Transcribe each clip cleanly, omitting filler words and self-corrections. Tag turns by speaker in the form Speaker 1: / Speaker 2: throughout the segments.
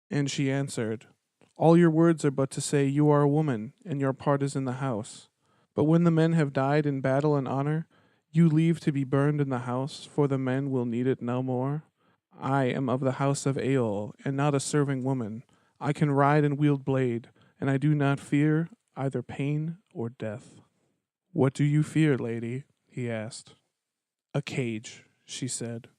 Speaker 1: And she answered, "All your words are but to say you are a woman, and your part is in the house. But when the men have died in battle and honor, you leave to be burned in the house, for the men will need it no more. I am of the house of Aol, and not a serving woman. I can ride and wield blade, and I do not fear either pain or death." "What do you fear, lady?" he asked. "A cage," she said.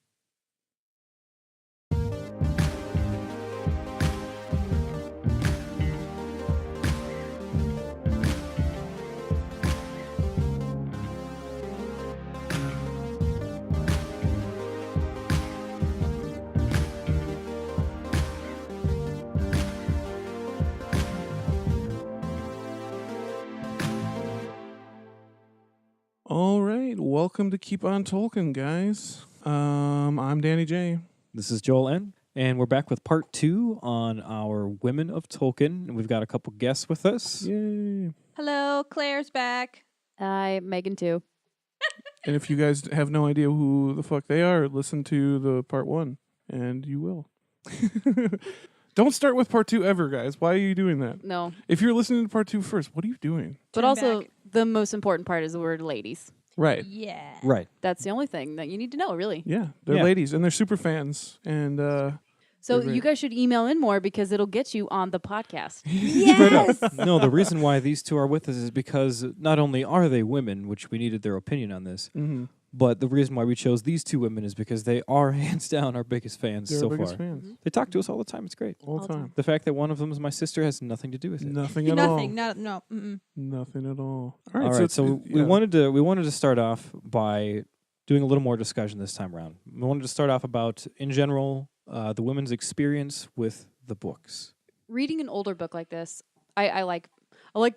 Speaker 1: All right, welcome to Keep on Tolkien, guys. I'm Danny J.
Speaker 2: This is Joel N. And we're back with part 2 on our Women of Tolkien. And we've got a couple guests with us.
Speaker 1: Yay.
Speaker 3: Hello, Claire's back.
Speaker 4: Hi, Megan too.
Speaker 1: And if you guys have no idea who the fuck they are, listen to the part 1, and you will. Don't start with part 2 ever, guys. Why are you doing that?
Speaker 4: No.
Speaker 1: If you're listening to part 2 first, what are you doing?
Speaker 4: But
Speaker 3: Turn
Speaker 4: also,
Speaker 3: back.
Speaker 4: the most important part is the word ladies.
Speaker 1: Right.
Speaker 3: Yeah.
Speaker 2: Right.
Speaker 4: That's the only thing that you need to know, really.
Speaker 1: Yeah, they're
Speaker 2: Yeah.
Speaker 1: ladies, and they're super fans. And
Speaker 4: So
Speaker 1: They're
Speaker 4: you
Speaker 1: great.
Speaker 4: guys should email in more because it'll get you on the podcast.
Speaker 3: Yes.
Speaker 2: No, the reason why these two are with us is because not only are they women, which we needed their opinion on this, but the reason why we chose these two women is because they are hands down our biggest fans
Speaker 1: they're
Speaker 2: so
Speaker 1: our biggest
Speaker 2: far.
Speaker 1: fans
Speaker 2: They talk to us all the time. It's great.
Speaker 1: all the
Speaker 4: All the
Speaker 1: time.
Speaker 2: The fact that one of them is my sister has nothing to do with it.
Speaker 1: Nothing at
Speaker 3: Nothing.
Speaker 1: all.
Speaker 3: No. Mm-mm.
Speaker 1: Nothing at all.
Speaker 2: All right, so
Speaker 1: it's-
Speaker 2: we
Speaker 1: yeah.
Speaker 2: wanted to start off by doing a little more discussion this time around. We wanted to start off about, in general, the women's experience with the books.
Speaker 4: Reading an older book like this, I like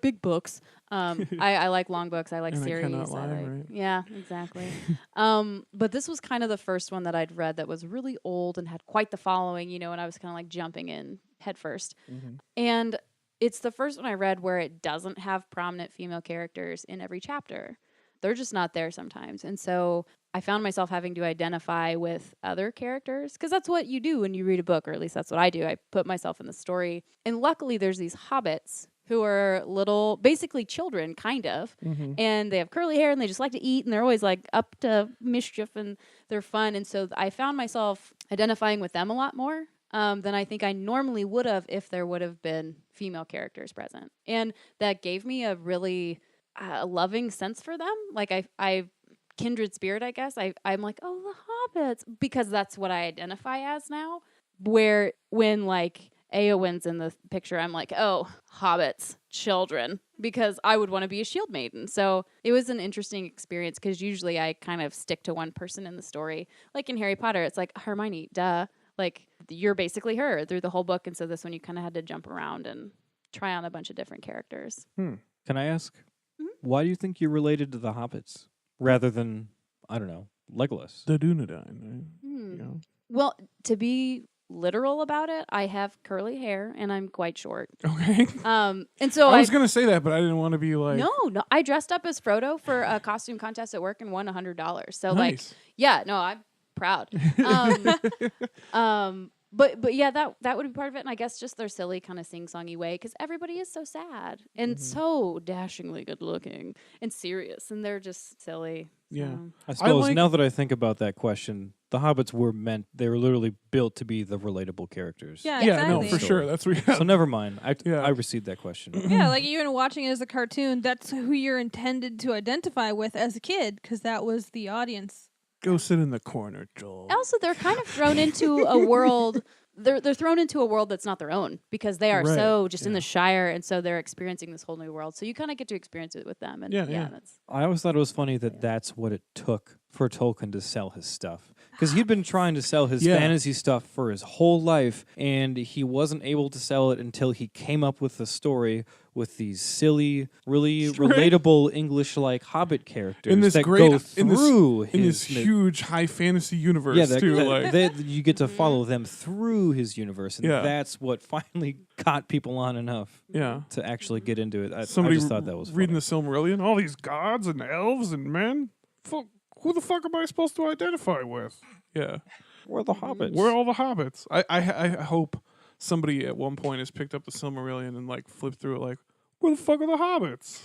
Speaker 4: big books. I like long books. I like
Speaker 1: And I
Speaker 4: series.
Speaker 1: cannot lie, right?
Speaker 4: Yeah, exactly. But this was kind of the first one that I'd read that was really old and had quite the following, and I was kind of like jumping in head first.
Speaker 1: Mhm.
Speaker 4: And it's the first one I read where it doesn't have prominent female characters in every chapter. They're just not there sometimes. And so I found myself having to identify with other characters because that's what you do when you read a book, or at least that's what I do. I put myself in the story. And luckily, there's these hobbits who are little, basically children, kind of.
Speaker 1: Mhm.
Speaker 4: And they have curly hair and they just like to eat and they're always like up to mischief and they're fun. And so I found myself identifying with them a lot more than I think I normally would have if there would have been female characters present. And that gave me a really loving sense for them. Like I kindred spirit, I guess. I'm like, oh, the hobbits, because that's what I identify as now. Where when like Eowyn's in the picture, I'm like, oh, hobbits, children, because I would want to be a shield maiden. So it was an interesting experience because usually I kind of stick to one person in the story. Like in Harry Potter, it's like Hermione, duh. Like you're basically her through the whole book. And so this one you kind of had to jump around and try on a bunch of different characters.
Speaker 2: Can I ask,
Speaker 4: Mhm.
Speaker 2: why do you think you're related to the hobbits rather than, I don't know, Legolas?
Speaker 1: The Dunedain, right?
Speaker 4: Hmm.
Speaker 1: Yeah.
Speaker 4: Well, to be literal about it, I have curly hair and I'm quite short.
Speaker 1: Okay.
Speaker 4: And so
Speaker 1: I was going to say that, but I didn't want to be like...
Speaker 4: no, I dressed up as Frodo for a costume contest at work and won $100. So
Speaker 1: Nice.
Speaker 4: yeah, no, I'm proud. But yeah, that would be part of it. And I guess just their silly kind of sing-songy way because everybody is so sad and so dashingly good looking and serious. And they're just silly.
Speaker 1: Yeah.
Speaker 4: So.
Speaker 2: I suppose
Speaker 1: like-
Speaker 2: now that I think about that question, the hobbits they were literally built to be the relatable characters.
Speaker 3: Yeah,
Speaker 1: Yeah, no,
Speaker 3: exactly.
Speaker 1: for sure. That's what
Speaker 2: So never mind.
Speaker 1: Yeah.
Speaker 2: I received that question.
Speaker 3: Yeah, like even watching it as a cartoon, that's who you're intended to identify with as a kid because that was the audience.
Speaker 1: Go sit in the corner, Joel.
Speaker 4: Also, they're kind of thrown into a world. They're thrown into a world that's not their own because they are
Speaker 1: Right,
Speaker 4: so just in
Speaker 1: yeah.
Speaker 4: the Shire, and so they're experiencing this whole new world. So you kind of get to experience it with them, and
Speaker 1: Yeah.
Speaker 4: that's
Speaker 2: I always thought it was funny that that's what it took for Tolkien to sell his stuff. Because he'd been trying to sell his
Speaker 1: Yeah.
Speaker 2: fantasy stuff for his whole life, and he wasn't able to sell it until he came up with the story with these silly, really
Speaker 1: Right.
Speaker 2: relatable English-like Hobbit characters
Speaker 1: In this
Speaker 2: that
Speaker 1: great,
Speaker 2: go through
Speaker 1: in this
Speaker 2: his
Speaker 1: huge high fantasy universe
Speaker 2: yeah,
Speaker 1: too. Like,
Speaker 2: you get to follow them through his universe, and
Speaker 1: Yeah.
Speaker 2: that's what finally got people on enough
Speaker 1: yeah.
Speaker 2: to actually get into it. I
Speaker 1: Somebody
Speaker 2: just thought that was
Speaker 1: reading
Speaker 2: funny.
Speaker 1: the Silmarillion, all these gods and elves and men. Who the fuck am I supposed to identify with? Yeah,
Speaker 2: We're the hobbits.
Speaker 1: we're all the hobbits. I hope somebody at one point has picked up the Silmarillion and like flipped through it like, where the fuck are the hobbits?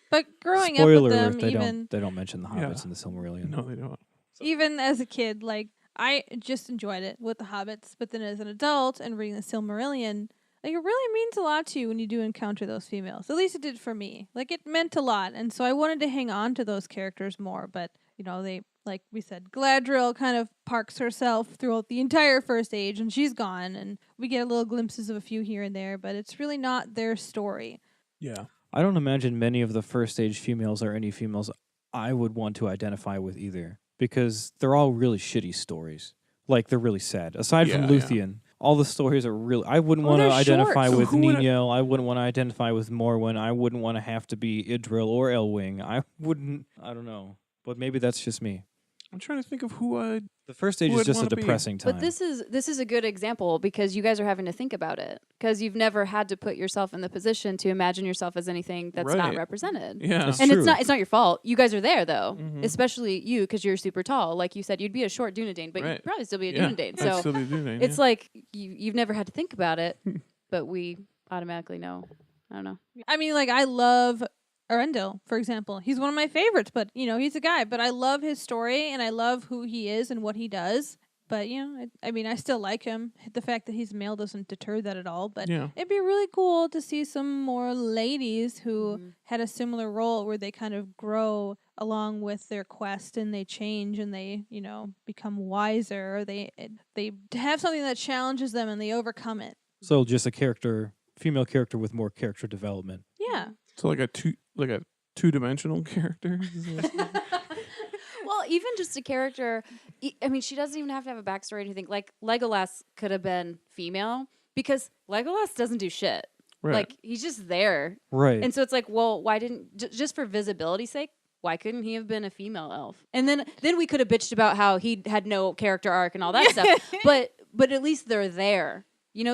Speaker 3: But growing
Speaker 2: Spoiler
Speaker 3: up with them,
Speaker 2: alert, they
Speaker 3: even
Speaker 2: don't mention the hobbits in the Silmarillion.
Speaker 1: No, they don't.
Speaker 3: even as a kid, like I just enjoyed it with the hobbits. But then as an adult and reading the Silmarillion, like it really means a lot to you when you do encounter those females. At least it did for me. Like it meant a lot, and so I wanted to hang on to those characters more. But they, like we said, Galadriel kind of parks herself throughout the entire first age, and she's gone, and we get little glimpses of a few here and there, but it's really not their story.
Speaker 1: Yeah.
Speaker 2: I don't imagine many of the first age females are any females I would want to identify with either, because they're all really shitty stories. Like, they're really sad. Aside from Luthien, all the stories are really... I wouldn't want to identify with Nino. I wouldn't want to identify with Morwen. I wouldn't want to have to be Idril or Elwing. I don't know. But maybe that's just me.
Speaker 1: I'm trying to think of who I...
Speaker 2: The first age is just a depressing time.
Speaker 4: But this is a good example because you guys are having to think about it because you've never had to put yourself in the position to imagine yourself as anything that's not represented.
Speaker 1: Yeah,
Speaker 2: that's
Speaker 4: and
Speaker 2: true.
Speaker 4: it's not your fault. You guys are there though, especially you because you're super tall. Like you said, you'd be a short Dunedain, but you'd probably still be a Dunedain.
Speaker 1: I'd
Speaker 4: So
Speaker 1: still be a Dunedain,
Speaker 4: it's like you've never had to think about it, but we automatically know. I don't know.
Speaker 3: I mean, like I love Arundel, for example. He's one of my favorites, but he's a guy. But I love his story and I love who he is and what he does. But I still like him. The fact that he's male doesn't deter that at all. But it'd be really cool to see some more ladies who had a similar role where they kind of grow along with their quest and they change and they become wiser. Or they have something that challenges them and they overcome it.
Speaker 2: So just a female character with more character development.
Speaker 3: Yeah.
Speaker 1: So like a two-dimensional character.
Speaker 4: Well, even just a character, I mean, she doesn't even have to have a backstory or anything. Like, Legolas could have been female because Legolas doesn't do shit.
Speaker 1: Right.
Speaker 4: Like, he's just there.
Speaker 2: Right.
Speaker 4: And so it's like, well, why didn't, just for visibility's sake, why couldn't he have been a female elf? And then we could have bitched about how he had no character arc and all that stuff. But at least they're there.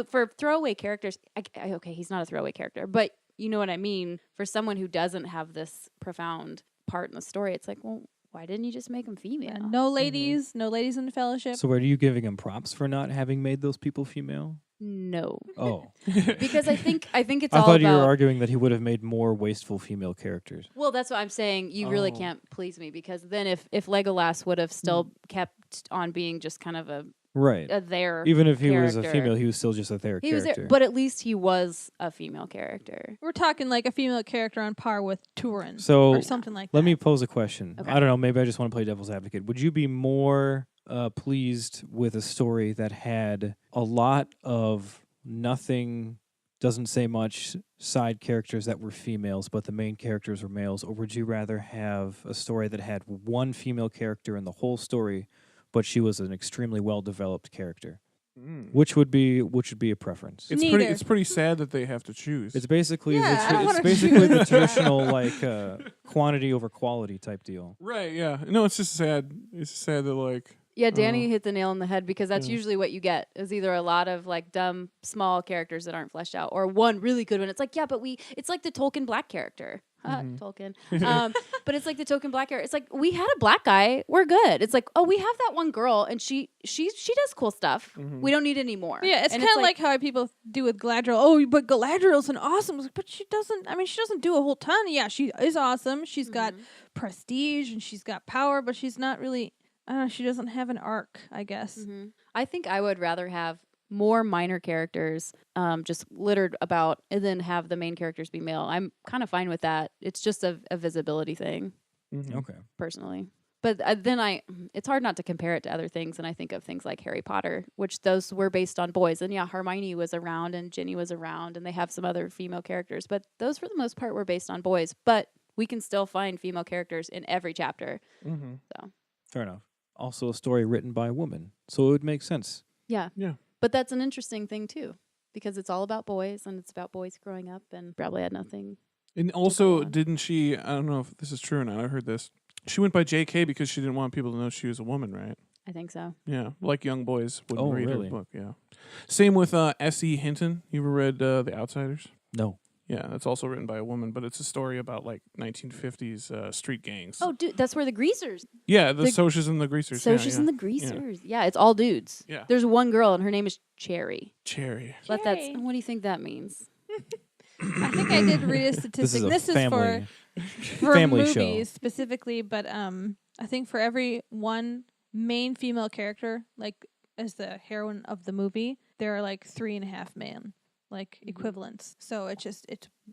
Speaker 4: For throwaway characters, okay, he's not a throwaway character, but you know what I mean? For someone who doesn't have this profound part in the story, it's like, well, why didn't you just make them female?
Speaker 3: Yeah, no ladies in the Fellowship.
Speaker 2: So are you giving him props for not having made those people female?
Speaker 4: No.
Speaker 2: Oh.
Speaker 4: Because I think it's
Speaker 2: I
Speaker 4: all
Speaker 2: thought
Speaker 4: about...
Speaker 2: you were arguing that he would have made more wasteful female characters.
Speaker 4: Well, that's what I'm saying. You really can't please me because then if Legolas would have still kept on being just kind of a there
Speaker 2: even if he
Speaker 4: character.
Speaker 2: was a female, he was still just a there
Speaker 4: he
Speaker 2: character.
Speaker 4: Was there, but at least he was a female character.
Speaker 3: We're talking like a female character on par with Turin
Speaker 2: or
Speaker 3: something like that.
Speaker 2: Let me pose a question.
Speaker 4: Okay.
Speaker 2: I don't know, maybe I just want to play devil's advocate. Would you be more pleased with a story that had a lot of nothing, doesn't say much, side characters that were females, but the main characters were males? Or would you rather have a story that had one female character in the whole story, but she was an extremely well-developed character? Which would be a preference?
Speaker 1: It's pretty sad that they have to choose.
Speaker 2: It's basically
Speaker 3: I
Speaker 2: the traditional like quantity over quality type deal.
Speaker 1: Right, yeah. No, it's just sad. It's sad that like
Speaker 4: Yeah, Danny hit the nail on the head because that's usually what you get is either a lot of like dumb small characters that aren't fleshed out or one really good one. It's like, yeah, but it's like the Tolkien black character. Tolkien. But it's like the Tolkien black character. It's like we had a black guy. We're good. It's like, oh, we have that one girl and she does cool stuff. We don't need any more.
Speaker 3: Yeah, it's kind of like how people do with Galadriel. Oh, but Galadriel's an awesome. But she doesn't do a whole ton. Yeah, she is awesome. She's got prestige and she's got power, but she's not really... she doesn't have an arc, I guess.
Speaker 4: I think I would rather have more minor characters just littered about and then have the main characters be male. I'm kind of fine with that. It's just a visibility thing,
Speaker 2: Okay.
Speaker 4: personally. But then it's hard not to compare it to other things, and I think of things like Harry Potter, which those were based on boys. And yeah, Hermione was around and Ginny was around, and they have some other female characters. But those, for the most part, were based on boys. But we can still find female characters in every chapter. So
Speaker 2: Fair enough. Also a story written by a woman, so it would make sense.
Speaker 4: Yeah.
Speaker 1: Yeah.
Speaker 4: But that's an interesting thing, too, because it's all about boys, and it's about boys growing up, and probably had nothing.
Speaker 1: And also, didn't she, I don't know if this is true or not, I heard this, she went by JK because she didn't want people to know she was a woman, right?
Speaker 4: I think so.
Speaker 1: Yeah, like young boys wouldn't read
Speaker 2: really?
Speaker 1: her book, yeah. Same with S.E. Hinton. You ever read The Outsiders?
Speaker 2: No.
Speaker 1: Yeah, it's also written by a woman, but it's a story about like 1950s street gangs.
Speaker 4: Oh, dude, that's where the greasers.
Speaker 1: Yeah, the
Speaker 4: the
Speaker 1: Socias and the Greasers.
Speaker 4: Socias
Speaker 1: yeah,
Speaker 4: and the greasers. Yeah, it's all dudes.
Speaker 1: Yeah.
Speaker 4: There's one girl, and her name is Cherry.
Speaker 1: Cherry.
Speaker 4: But that's
Speaker 3: Cherry.
Speaker 4: what do you think that means?
Speaker 3: I think I did read a
Speaker 2: This
Speaker 3: statistic.
Speaker 2: is a
Speaker 3: This is
Speaker 2: family
Speaker 3: for
Speaker 2: family show.
Speaker 3: movies specifically, but I think for every one main female character, like as the heroine of the movie, there are like 3.5 men, like equivalents. So it's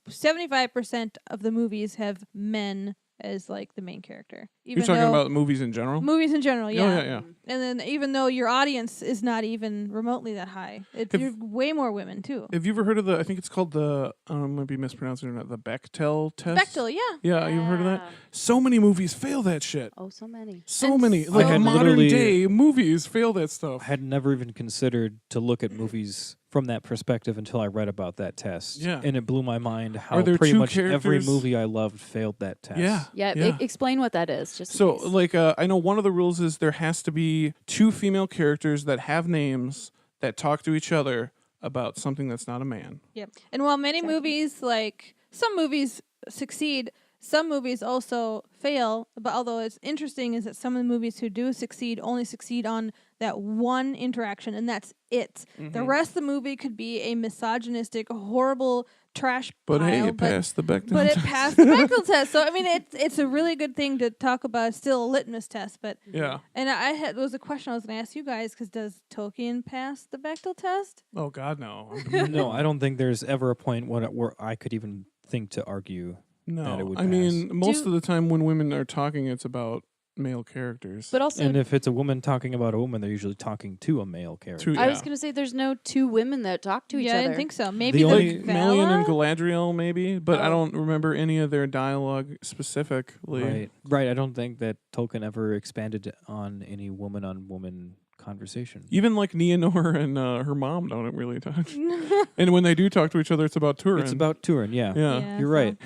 Speaker 3: 75% of the movies have men as like the main character.
Speaker 1: You're talking about movies in general?
Speaker 3: movies in general, yeah.
Speaker 1: Oh, yeah, yeah.
Speaker 3: And then even though your audience is not even remotely that high, you're way more women too.
Speaker 1: Have you ever heard of I think it's called the, I might be mispronouncing it or not, the Bechtel test?
Speaker 3: Bechtel, yeah.
Speaker 1: Yeah, you've heard of that? So many movies fail that shit.
Speaker 4: Oh, so many.
Speaker 1: So
Speaker 3: And
Speaker 1: many.
Speaker 3: so
Speaker 1: Like
Speaker 3: many.
Speaker 1: modern day movies fail that
Speaker 2: I
Speaker 1: stuff.
Speaker 2: had never even considered to look at movies from that perspective until I read about that test.
Speaker 1: Yeah.
Speaker 2: And it blew my mind how
Speaker 1: Are there
Speaker 2: pretty
Speaker 1: two
Speaker 2: much every
Speaker 1: characters-
Speaker 2: movie I loved failed that test.
Speaker 1: Yeah.
Speaker 4: Yeah, explain what that is. Just in
Speaker 1: So,
Speaker 4: case.
Speaker 1: like, I know one of the rules is there has to be 2 female characters that have names that talk to each other about something that's not a man.
Speaker 3: Yep. And while many
Speaker 4: Exactly.
Speaker 3: movies, like some movies succeed, some movies also fail. But although it's interesting is that some of the movies who do succeed only succeed on that one interaction, and that's it. The rest of the movie could be a misogynistic, horrible trash
Speaker 1: But
Speaker 3: pile.
Speaker 1: hey, it passed the Bechdel
Speaker 3: But it
Speaker 1: test.
Speaker 3: passed the Bechdel test. So I mean, it's a really good thing to talk about. It's still a litmus test, but
Speaker 1: Yeah.
Speaker 3: and there was a question I was going to ask you guys because does Tolkien pass the Bechdel test?
Speaker 1: Oh, God, no.
Speaker 2: No, I don't think there's ever a point where I could even think to argue. That it
Speaker 1: No.
Speaker 2: would
Speaker 1: I mean,
Speaker 2: pass.
Speaker 1: most of the time when women are talking, it's about male characters.
Speaker 4: But also,
Speaker 2: And if it's a woman talking about a woman, they're usually talking to a male character.
Speaker 1: Two-
Speaker 4: I was
Speaker 1: yeah.
Speaker 4: going to say there's no two women that talk to each
Speaker 3: Yeah,
Speaker 4: other.
Speaker 3: I didn't think so. Maybe
Speaker 1: Only
Speaker 3: the
Speaker 1: Melian and
Speaker 3: Vala?
Speaker 1: Galadriel, maybe, but I
Speaker 4: Oh.
Speaker 1: don't remember any of their dialogue specifically.
Speaker 2: Right. I don't think that Tolkien ever expanded on any woman-on-woman conversation.
Speaker 1: Even like Nienor and her mom don't really talk. And when they do talk to each other, it's about Turin.
Speaker 2: It's about Turin, yeah.
Speaker 1: Yeah.
Speaker 3: Yeah,
Speaker 2: You're
Speaker 3: so-
Speaker 2: right.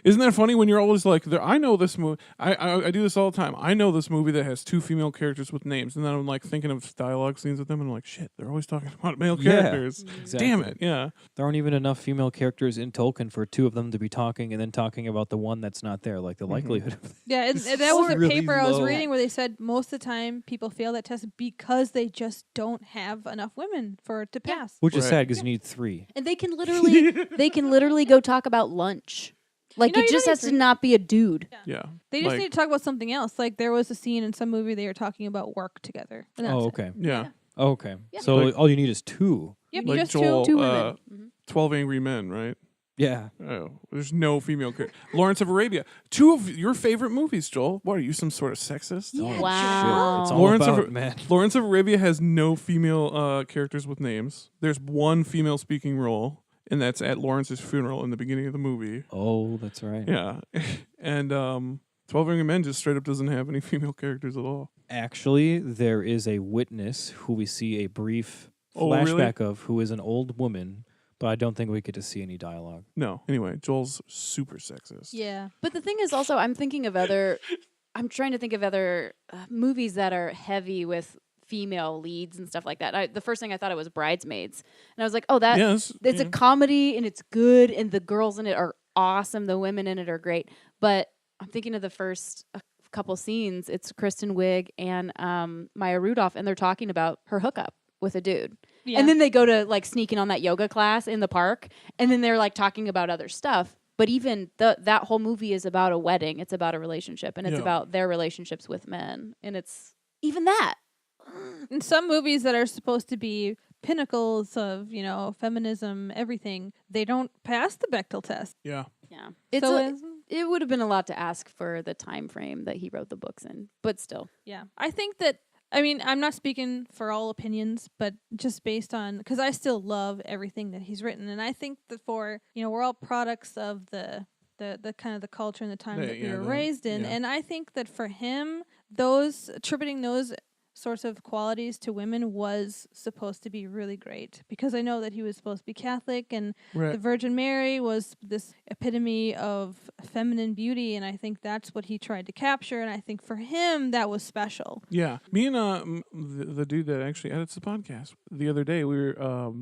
Speaker 1: Isn't that funny when you're always like, I know this movie. I do this all the time. I know this movie that has 2 female characters with names. And then I'm like thinking of dialogue scenes with them and I'm like, shit, they're always talking about male
Speaker 2: Yeah.
Speaker 1: characters.
Speaker 2: Exactly.
Speaker 1: Damn it. Yeah.
Speaker 2: There aren't even enough female characters in Tolkien for 2 of them to be talking and then talking about the one that's not there. Like the likelihood of
Speaker 3: Yeah, and that was a
Speaker 2: really
Speaker 3: paper I was
Speaker 2: low.
Speaker 3: reading where they said most of the time people fail that test because they just don't have enough women for it to
Speaker 4: Yeah.
Speaker 3: pass.
Speaker 2: which is
Speaker 1: Right.
Speaker 2: sad because you need 3.
Speaker 4: And they can literally go talk about lunch. Like
Speaker 3: know,
Speaker 4: it
Speaker 3: you
Speaker 4: just
Speaker 3: don't
Speaker 4: has
Speaker 3: need
Speaker 4: to not be a dude.
Speaker 1: Yeah.
Speaker 3: They just
Speaker 1: Like-
Speaker 3: need to talk about something else. Like there was a scene in some movie they were talking about work together. And that's
Speaker 2: Oh,
Speaker 3: it.
Speaker 2: okay.
Speaker 1: Yeah.
Speaker 2: Oh, okay.
Speaker 4: Yeah.
Speaker 2: So
Speaker 1: Like-
Speaker 2: all you need is 2.
Speaker 3: Yep,
Speaker 1: Like
Speaker 3: just
Speaker 1: Joel,
Speaker 4: 2 women. Mhm.
Speaker 1: 12 Angry Men, right?
Speaker 2: Yeah.
Speaker 1: Oh, there's no female character. Lawrence of Arabia. 2 of your favorite movies, Joel. What are you, some sort of sexist?
Speaker 4: Yeah.
Speaker 2: Oh,
Speaker 4: Wow.
Speaker 2: Shit. It's all
Speaker 1: Lawrence
Speaker 2: about,
Speaker 1: of-
Speaker 2: man.
Speaker 1: Lawrence of Arabia has no female characters with names. There's one female speaking role, and that's at Lawrence's funeral in the beginning of the movie.
Speaker 2: Oh, that's right.
Speaker 1: Yeah. And 12 Angry Men just straight up doesn't have any female characters at all.
Speaker 2: Actually, there is a witness who we see a brief
Speaker 1: Oh, really?
Speaker 2: flashback of who is an old woman, but I don't think we get to see any dialogue.
Speaker 1: No. Anyway, Joel's super sexist.
Speaker 3: Yeah.
Speaker 4: But the thing is also, I'm trying to think of other movies that are heavy with female leads and stuff like that. The first thing I thought it was Bridesmaids. And I was like, oh,
Speaker 1: Yes.
Speaker 4: it's a comedy and it's good and the girls in it are awesome. The women in it are great. But I'm thinking of the first couple scenes. It's Kristen Wiig and Maya Rudolph, and they're talking about her hookup with a dude.
Speaker 3: Yeah.
Speaker 4: And then they go to like sneaking on that yoga class in the park, and then they're like talking about other stuff. But even that whole movie is about a wedding. It's about a relationship, and it's
Speaker 1: Yeah.
Speaker 4: about their relationships with men. And it's even that.
Speaker 3: in some movies that are supposed to be pinnacles of, feminism, everything, they don't pass the Bechdel test.
Speaker 1: Yeah.
Speaker 4: Yeah,
Speaker 3: It
Speaker 4: it would have been a lot to ask for the time frame that he wrote the books in, but still.
Speaker 3: yeah. I think that I'm not speaking for all opinions, but just based on because I still love everything that he's written, and I think that we're all products of the kind of the culture and the time that we were raised in,
Speaker 1: yeah.
Speaker 3: and I think that for him, attributing those sorts of qualities to women was supposed to be really great, because I know that he was supposed to be Catholic, and
Speaker 1: Right.
Speaker 3: the Virgin Mary was this epitome of feminine beauty, and I think that's what he tried to capture, and I think for him that was special.
Speaker 1: Yeah, me and the dude that actually edits the podcast the other day, we were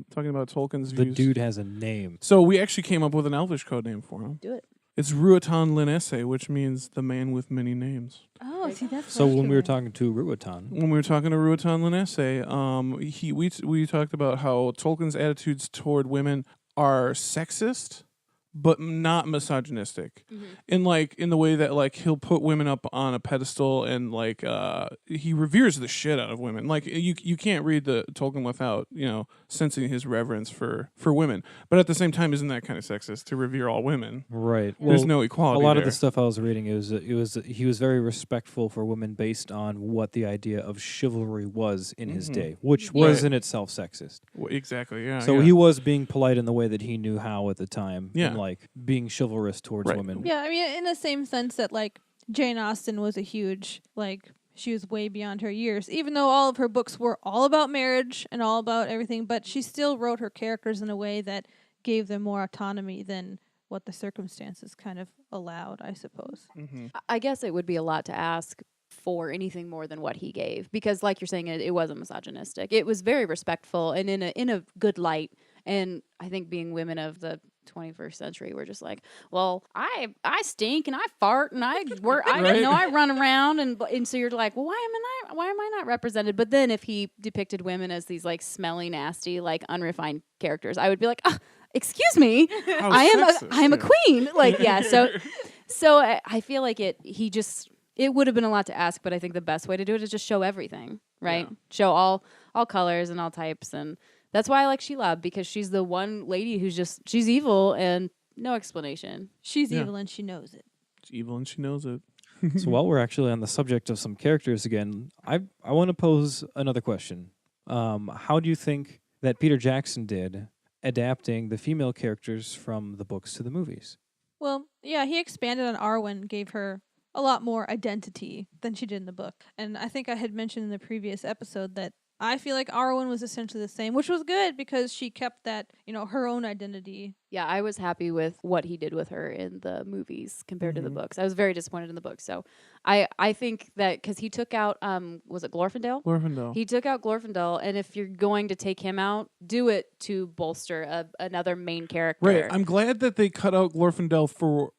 Speaker 1: talking about Tolkien's
Speaker 2: The
Speaker 1: views.
Speaker 2: dude has a name.
Speaker 1: So we actually came up with an Elvish code name for him.
Speaker 4: Do it.
Speaker 1: It's Ruatan Linesse, which means the man with many names.
Speaker 3: Oh, see, that's
Speaker 2: So when we were
Speaker 3: talking.
Speaker 2: talking to Ruatan,
Speaker 1: When we were talking to Ruatan Linesse, we talked about how Tolkien's attitudes toward women are sexist, but not misogynistic. In the way that like he'll put women up on a pedestal, and like he reveres the shit out of women. Like you can't read the Tolkien without sensing his reverence for women. But at the same time, isn't that kind of sexist to revere all women?
Speaker 2: right?
Speaker 1: There's no equality.
Speaker 2: A lot of
Speaker 1: there.
Speaker 2: the stuff I was reading he was very respectful for women based on what the idea of chivalry was in his day, which was
Speaker 1: Right.
Speaker 2: in itself sexist.
Speaker 1: Exactly. Yeah.
Speaker 2: So
Speaker 1: yeah.
Speaker 2: he was being polite in the way that he knew how at the time,
Speaker 1: Yeah.
Speaker 2: and like being chivalrous towards
Speaker 1: Right.
Speaker 2: women.
Speaker 3: Yeah, I mean, in the same sense that like Jane Austen was a huge she was way beyond her years, even though all of her books were all about marriage and all about everything, but she still wrote her characters in a way that gave them more autonomy than what the circumstances kind of allowed, I suppose.
Speaker 4: I guess it would be a lot to ask for anything more than what he gave, because like you're saying, it wasn't misogynistic. It was very respectful and in a good light. And I think being women of the 21st century, we're just like, well, I stink and I fart and I
Speaker 1: Right.
Speaker 4: I run around, and so you're like, well, why am I not represented? But then if he depicted women as these like smelly, nasty, like unrefined characters, I would be like, excuse me,
Speaker 1: How
Speaker 4: I
Speaker 1: sexist,
Speaker 4: am a
Speaker 1: yeah.
Speaker 4: queen. Like, yeah. So I feel like it would have been a lot to ask, but I think the best way to do it is just show everything, right?
Speaker 1: Yeah.
Speaker 4: Show all colors and all types, and that's why I like Shelob, because she's the one lady who's she's evil and no explanation.
Speaker 3: She's
Speaker 1: Yeah.
Speaker 3: evil and she knows it.
Speaker 1: She's evil and she knows it.
Speaker 2: So while we're actually on the subject of some characters again, I want to pose another question. How do you think that Peter Jackson did adapting the female characters from the books to the movies?
Speaker 3: Well, yeah, he expanded on Arwen, gave her a lot more identity than she did in the book. And I think I had mentioned in the previous episode that I feel like Arwen was essentially the same, which was good because she kept that, her own identity.
Speaker 4: Yeah, I was happy with what he did with her in the movies compared to the books. I was very disappointed in the books. So I think that because he took out, was it Glorfindel?
Speaker 1: Glorfindel.
Speaker 4: He took out Glorfindel, and if you're going to take him out, do it to bolster another main character.
Speaker 1: Right. I'm glad that they cut out Glorfindel for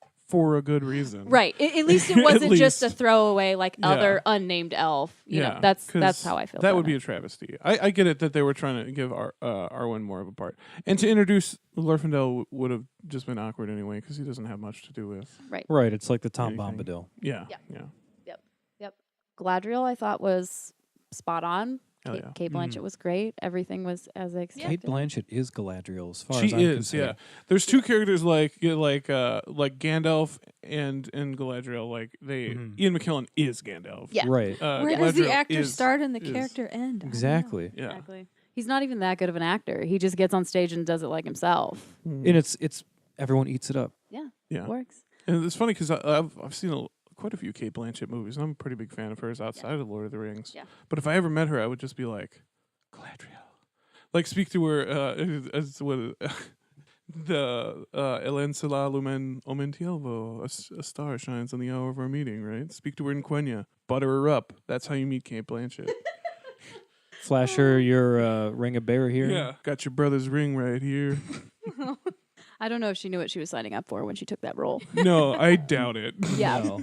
Speaker 1: a good reason.
Speaker 4: Right. At least it wasn't just a
Speaker 1: least.
Speaker 4: throwaway
Speaker 1: Yeah.
Speaker 4: other unnamed elf. You know, that's
Speaker 1: 'cause
Speaker 4: how I feel.
Speaker 1: That
Speaker 4: about
Speaker 1: would be
Speaker 4: it.
Speaker 1: a travesty. I get it that they were trying to give Arwen more of a part, and to introduce Glorfindel would have just been awkward anyway because he doesn't have much to do with.
Speaker 2: Right, it's like the Tom
Speaker 1: Anything.
Speaker 2: Bombadil.
Speaker 1: Yeah.
Speaker 4: Yeah.
Speaker 1: Yeah.
Speaker 4: Yep. Galadriel, I thought was spot on.
Speaker 1: Hell yeah.
Speaker 4: Kate Blanchett was great. Everything was as I expected.
Speaker 2: Kate Blanchett is Galadriel, as far
Speaker 1: She
Speaker 2: as I'm
Speaker 1: is.
Speaker 2: concerned.
Speaker 1: Yeah. There's two characters like Gandalf and Galadriel. Like Ian McKellen is Gandalf.
Speaker 4: Yeah.
Speaker 2: Right.
Speaker 3: Where does the
Speaker 1: Galadriel
Speaker 3: actor
Speaker 1: is-
Speaker 3: start and the
Speaker 1: is-
Speaker 3: character end? I don't know.
Speaker 2: Exactly.
Speaker 1: Yeah.
Speaker 4: Exactly. He's not even that good of an actor. He just gets on stage and does it like himself.
Speaker 2: And it's everyone eats it up.
Speaker 4: Yeah.
Speaker 1: Yeah.
Speaker 4: Works.
Speaker 1: And it's funny because I've seen quite a few Kate Blanchett movies, and I'm a pretty big fan of hers outside of Lord of the Rings.
Speaker 4: Yeah.
Speaker 1: But if I ever met her, I would just be like, Galadriel. Like, speak to her as what the Elen Sela Lumen Omen Tielvo, a star shines on the hour of our meeting, right? Speak to her in Quenya. Butter her up. That's how you meet Kate Blanchett.
Speaker 2: Flash her your ring of bear here.
Speaker 1: Yeah. Got your brother's ring right here.
Speaker 4: I don't know if she knew what she was signing up for when she took that role.
Speaker 1: No, I doubt it.
Speaker 4: Yeah.
Speaker 2: No.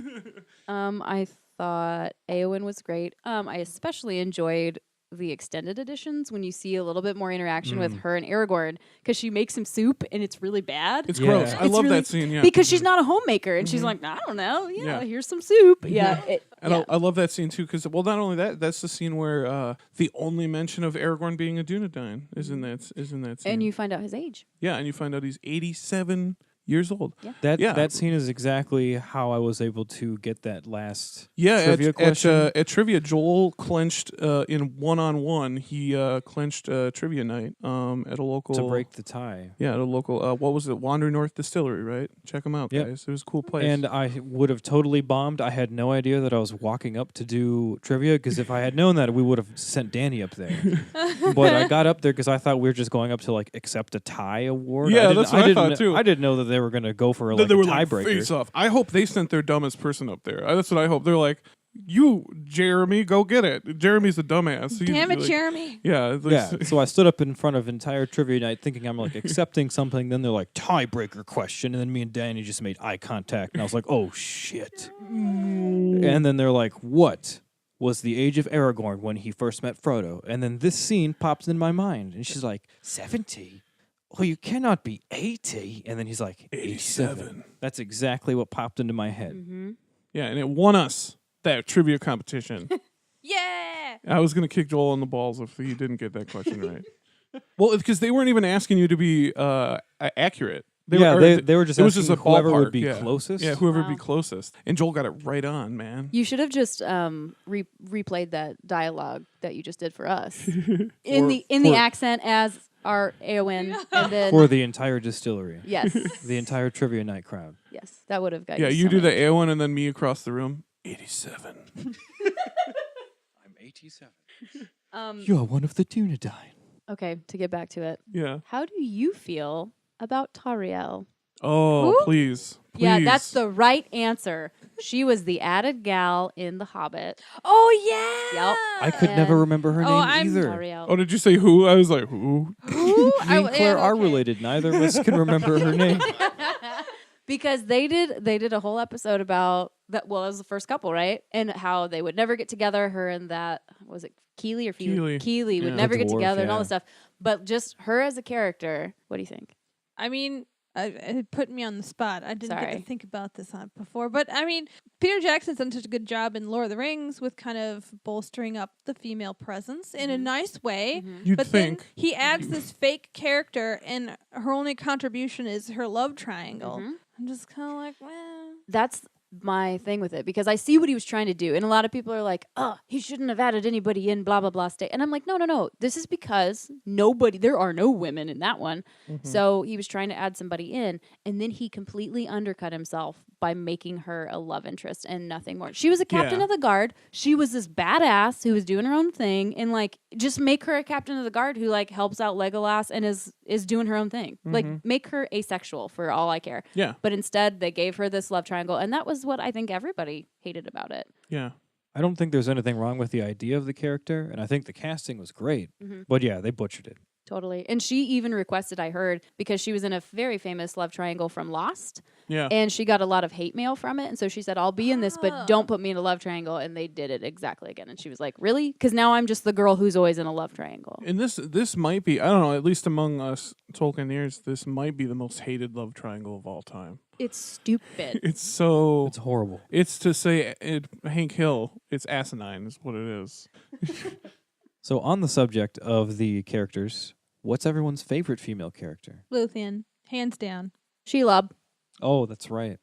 Speaker 4: I thought Eowyn was great. I especially enjoyed the extended editions when you see a little bit more interaction with her and Aragorn, because she makes him soup and it's really bad.
Speaker 1: It's
Speaker 2: Yeah.
Speaker 1: gross. I
Speaker 4: It's
Speaker 1: love
Speaker 4: really-
Speaker 1: that scene, yeah.
Speaker 4: Because she's not a homemaker and she's like, I don't know,
Speaker 1: Yeah.
Speaker 4: here's some soup. Yeah.
Speaker 1: And I love that scene too, because not only that, that's the scene where the only mention of Aragorn being a Dunedain is in that scene.
Speaker 4: And you find out his age.
Speaker 1: Yeah, and you find out he's 87 years old.
Speaker 2: That
Speaker 1: Yeah.
Speaker 2: that scene is exactly how I was able to get that last
Speaker 1: Yeah,
Speaker 2: trivia question.
Speaker 1: at trivia, Joel clenched in one-on-one. He clenched trivia night at a local
Speaker 2: to break the tie.
Speaker 1: Yeah, at a local what was it? Wandering North Distillery, right? Check them out,
Speaker 2: Yep.
Speaker 1: guys. It was a cool place.
Speaker 2: And I would have totally bombed. I had no idea that I was walking up to do trivia because if I had known that, we would have sent Danny up there. But I got up there because I thought we were just going up to like accept a tie award.
Speaker 1: Yeah,
Speaker 2: I
Speaker 1: that's what I thought, too.
Speaker 2: I didn't know that they were going to go for
Speaker 1: then
Speaker 2: like
Speaker 1: they
Speaker 2: a
Speaker 1: were like
Speaker 2: tiebreaker.
Speaker 1: face off. I hope they sent their dumbest person up there. That's what I hope. They're like, you, Jeremy, go get it. Jeremy's a dumbass. He's
Speaker 3: Damn it,
Speaker 1: like,
Speaker 3: Jeremy.
Speaker 1: Yeah.
Speaker 2: Yeah, so I stood up in front of entire trivia night thinking I'm like accepting something. Then they're like tiebreaker question, and then me and Danny just made eye contact, and I was like, "Oh shit!" And then they're like, "What was the age of Aragorn when he first met Frodo?" And then this scene pops in my mind, and she's like, "70? Oh, you cannot be 80." And then he's like, 87. That's exactly what popped into my head.
Speaker 4: Mm-hmm.
Speaker 1: Yeah, and it won us that trivia competition.
Speaker 3: Yeah.
Speaker 1: I was going to kick Joel in the balls if he didn't get that question right. Well, because they weren't even asking you to be accurate. They
Speaker 2: were just
Speaker 1: it was
Speaker 2: asking
Speaker 1: just a
Speaker 2: whoever would
Speaker 1: ballpark,
Speaker 2: be
Speaker 1: yeah.
Speaker 2: closest.
Speaker 1: Yeah, whoever would be
Speaker 4: Wow.
Speaker 1: closest. And Joel got it right on, man.
Speaker 4: You should have just replayed that dialogue that you just did for us in the accent as our Eowyn, and then
Speaker 2: For the entire distillery.
Speaker 4: yes,
Speaker 2: The entire trivia night crowd.
Speaker 4: yes, that would have got
Speaker 1: Yeah,
Speaker 4: you.
Speaker 1: you
Speaker 4: so
Speaker 1: do the
Speaker 4: much.
Speaker 1: A1 and then me across the room. 87.
Speaker 2: I'm 87.
Speaker 4: Um,
Speaker 2: You're one of the Dunedain.
Speaker 4: okay, to get back to it,
Speaker 1: Yeah.
Speaker 4: how do you feel about Tariel?
Speaker 1: Oh,
Speaker 3: Who?
Speaker 1: please.
Speaker 4: Yeah, that's
Speaker 1: Please.
Speaker 4: the right answer. She was the added gal in The Hobbit.
Speaker 3: Oh yeah.
Speaker 4: Yep.
Speaker 2: I could
Speaker 4: And-
Speaker 2: never remember her
Speaker 3: Oh,
Speaker 2: name
Speaker 3: I'm
Speaker 2: either.
Speaker 4: Tariel.
Speaker 1: Oh, did you say who? I was like, who?
Speaker 3: Who?
Speaker 2: Me and Claire are
Speaker 3: okay.
Speaker 2: related. Neither of us can remember her name.
Speaker 4: Because they did a whole episode about that. Well, it was the first couple, right? And how they would never get together. Her and that, was it Keely or Feely?
Speaker 1: Keely.
Speaker 4: would
Speaker 1: Yeah.
Speaker 4: never
Speaker 2: The
Speaker 4: get
Speaker 2: dwarf,
Speaker 4: together and all
Speaker 2: yeah.
Speaker 4: this stuff. But just her as a character. What do you think?
Speaker 3: I mean, it put me on the spot. I didn't get
Speaker 4: Sorry.
Speaker 3: to think about this on before. But I mean, Peter Jackson's done such a good job in Lord of the Rings with kind of bolstering up the female presence in a nice way.
Speaker 1: You'd
Speaker 3: But
Speaker 1: think.
Speaker 3: then he adds this fake character, and her only contribution is her love triangle.
Speaker 4: Mhm.
Speaker 3: I'm just kind of like, well,
Speaker 4: That's my thing with it, because I see what he was trying to do. And a lot of people are like, oh, he shouldn't have added anybody in, blah, blah, blah, state. And I'm like, no. This is because there are no women in that one. So he was trying to add somebody in. And then he completely undercut himself by making her a love interest and nothing more. She was a captain
Speaker 1: Yeah.
Speaker 4: of the guard. She was this badass who was doing her own thing. And like, just make her a captain of the guard who like helps out Legolas and is doing her own thing. Like, make her asexual for all I care.
Speaker 1: Yeah.
Speaker 4: But instead, they gave her this love triangle, and that was what I think everybody hated about it.
Speaker 1: Yeah.
Speaker 2: I don't think there's anything wrong with the idea of the character, and I think the casting was great.
Speaker 4: Mhm.
Speaker 2: But yeah, they butchered it.
Speaker 4: Totally. And she even requested, I heard, because she was in a very famous love triangle from Lost,
Speaker 1: Yeah.
Speaker 4: and she got a lot of hate mail from it. And so she said, I'll be in this, but don't put me in a love triangle. And they did it exactly again. And she was like, really? Because now I'm just the girl who's always in a love triangle.
Speaker 1: And this might be, I don't know, at least among us Tolkieneers, this might be the most hated love triangle of all time.
Speaker 4: It's stupid.
Speaker 1: It's so
Speaker 2: It's horrible.
Speaker 1: it's to say Hank Hill, it's asinine is what it is.
Speaker 2: So on the subject of the characters, what's everyone's favorite female character?
Speaker 3: Luthien, hands down.
Speaker 4: Shelob.
Speaker 2: Oh, that's right.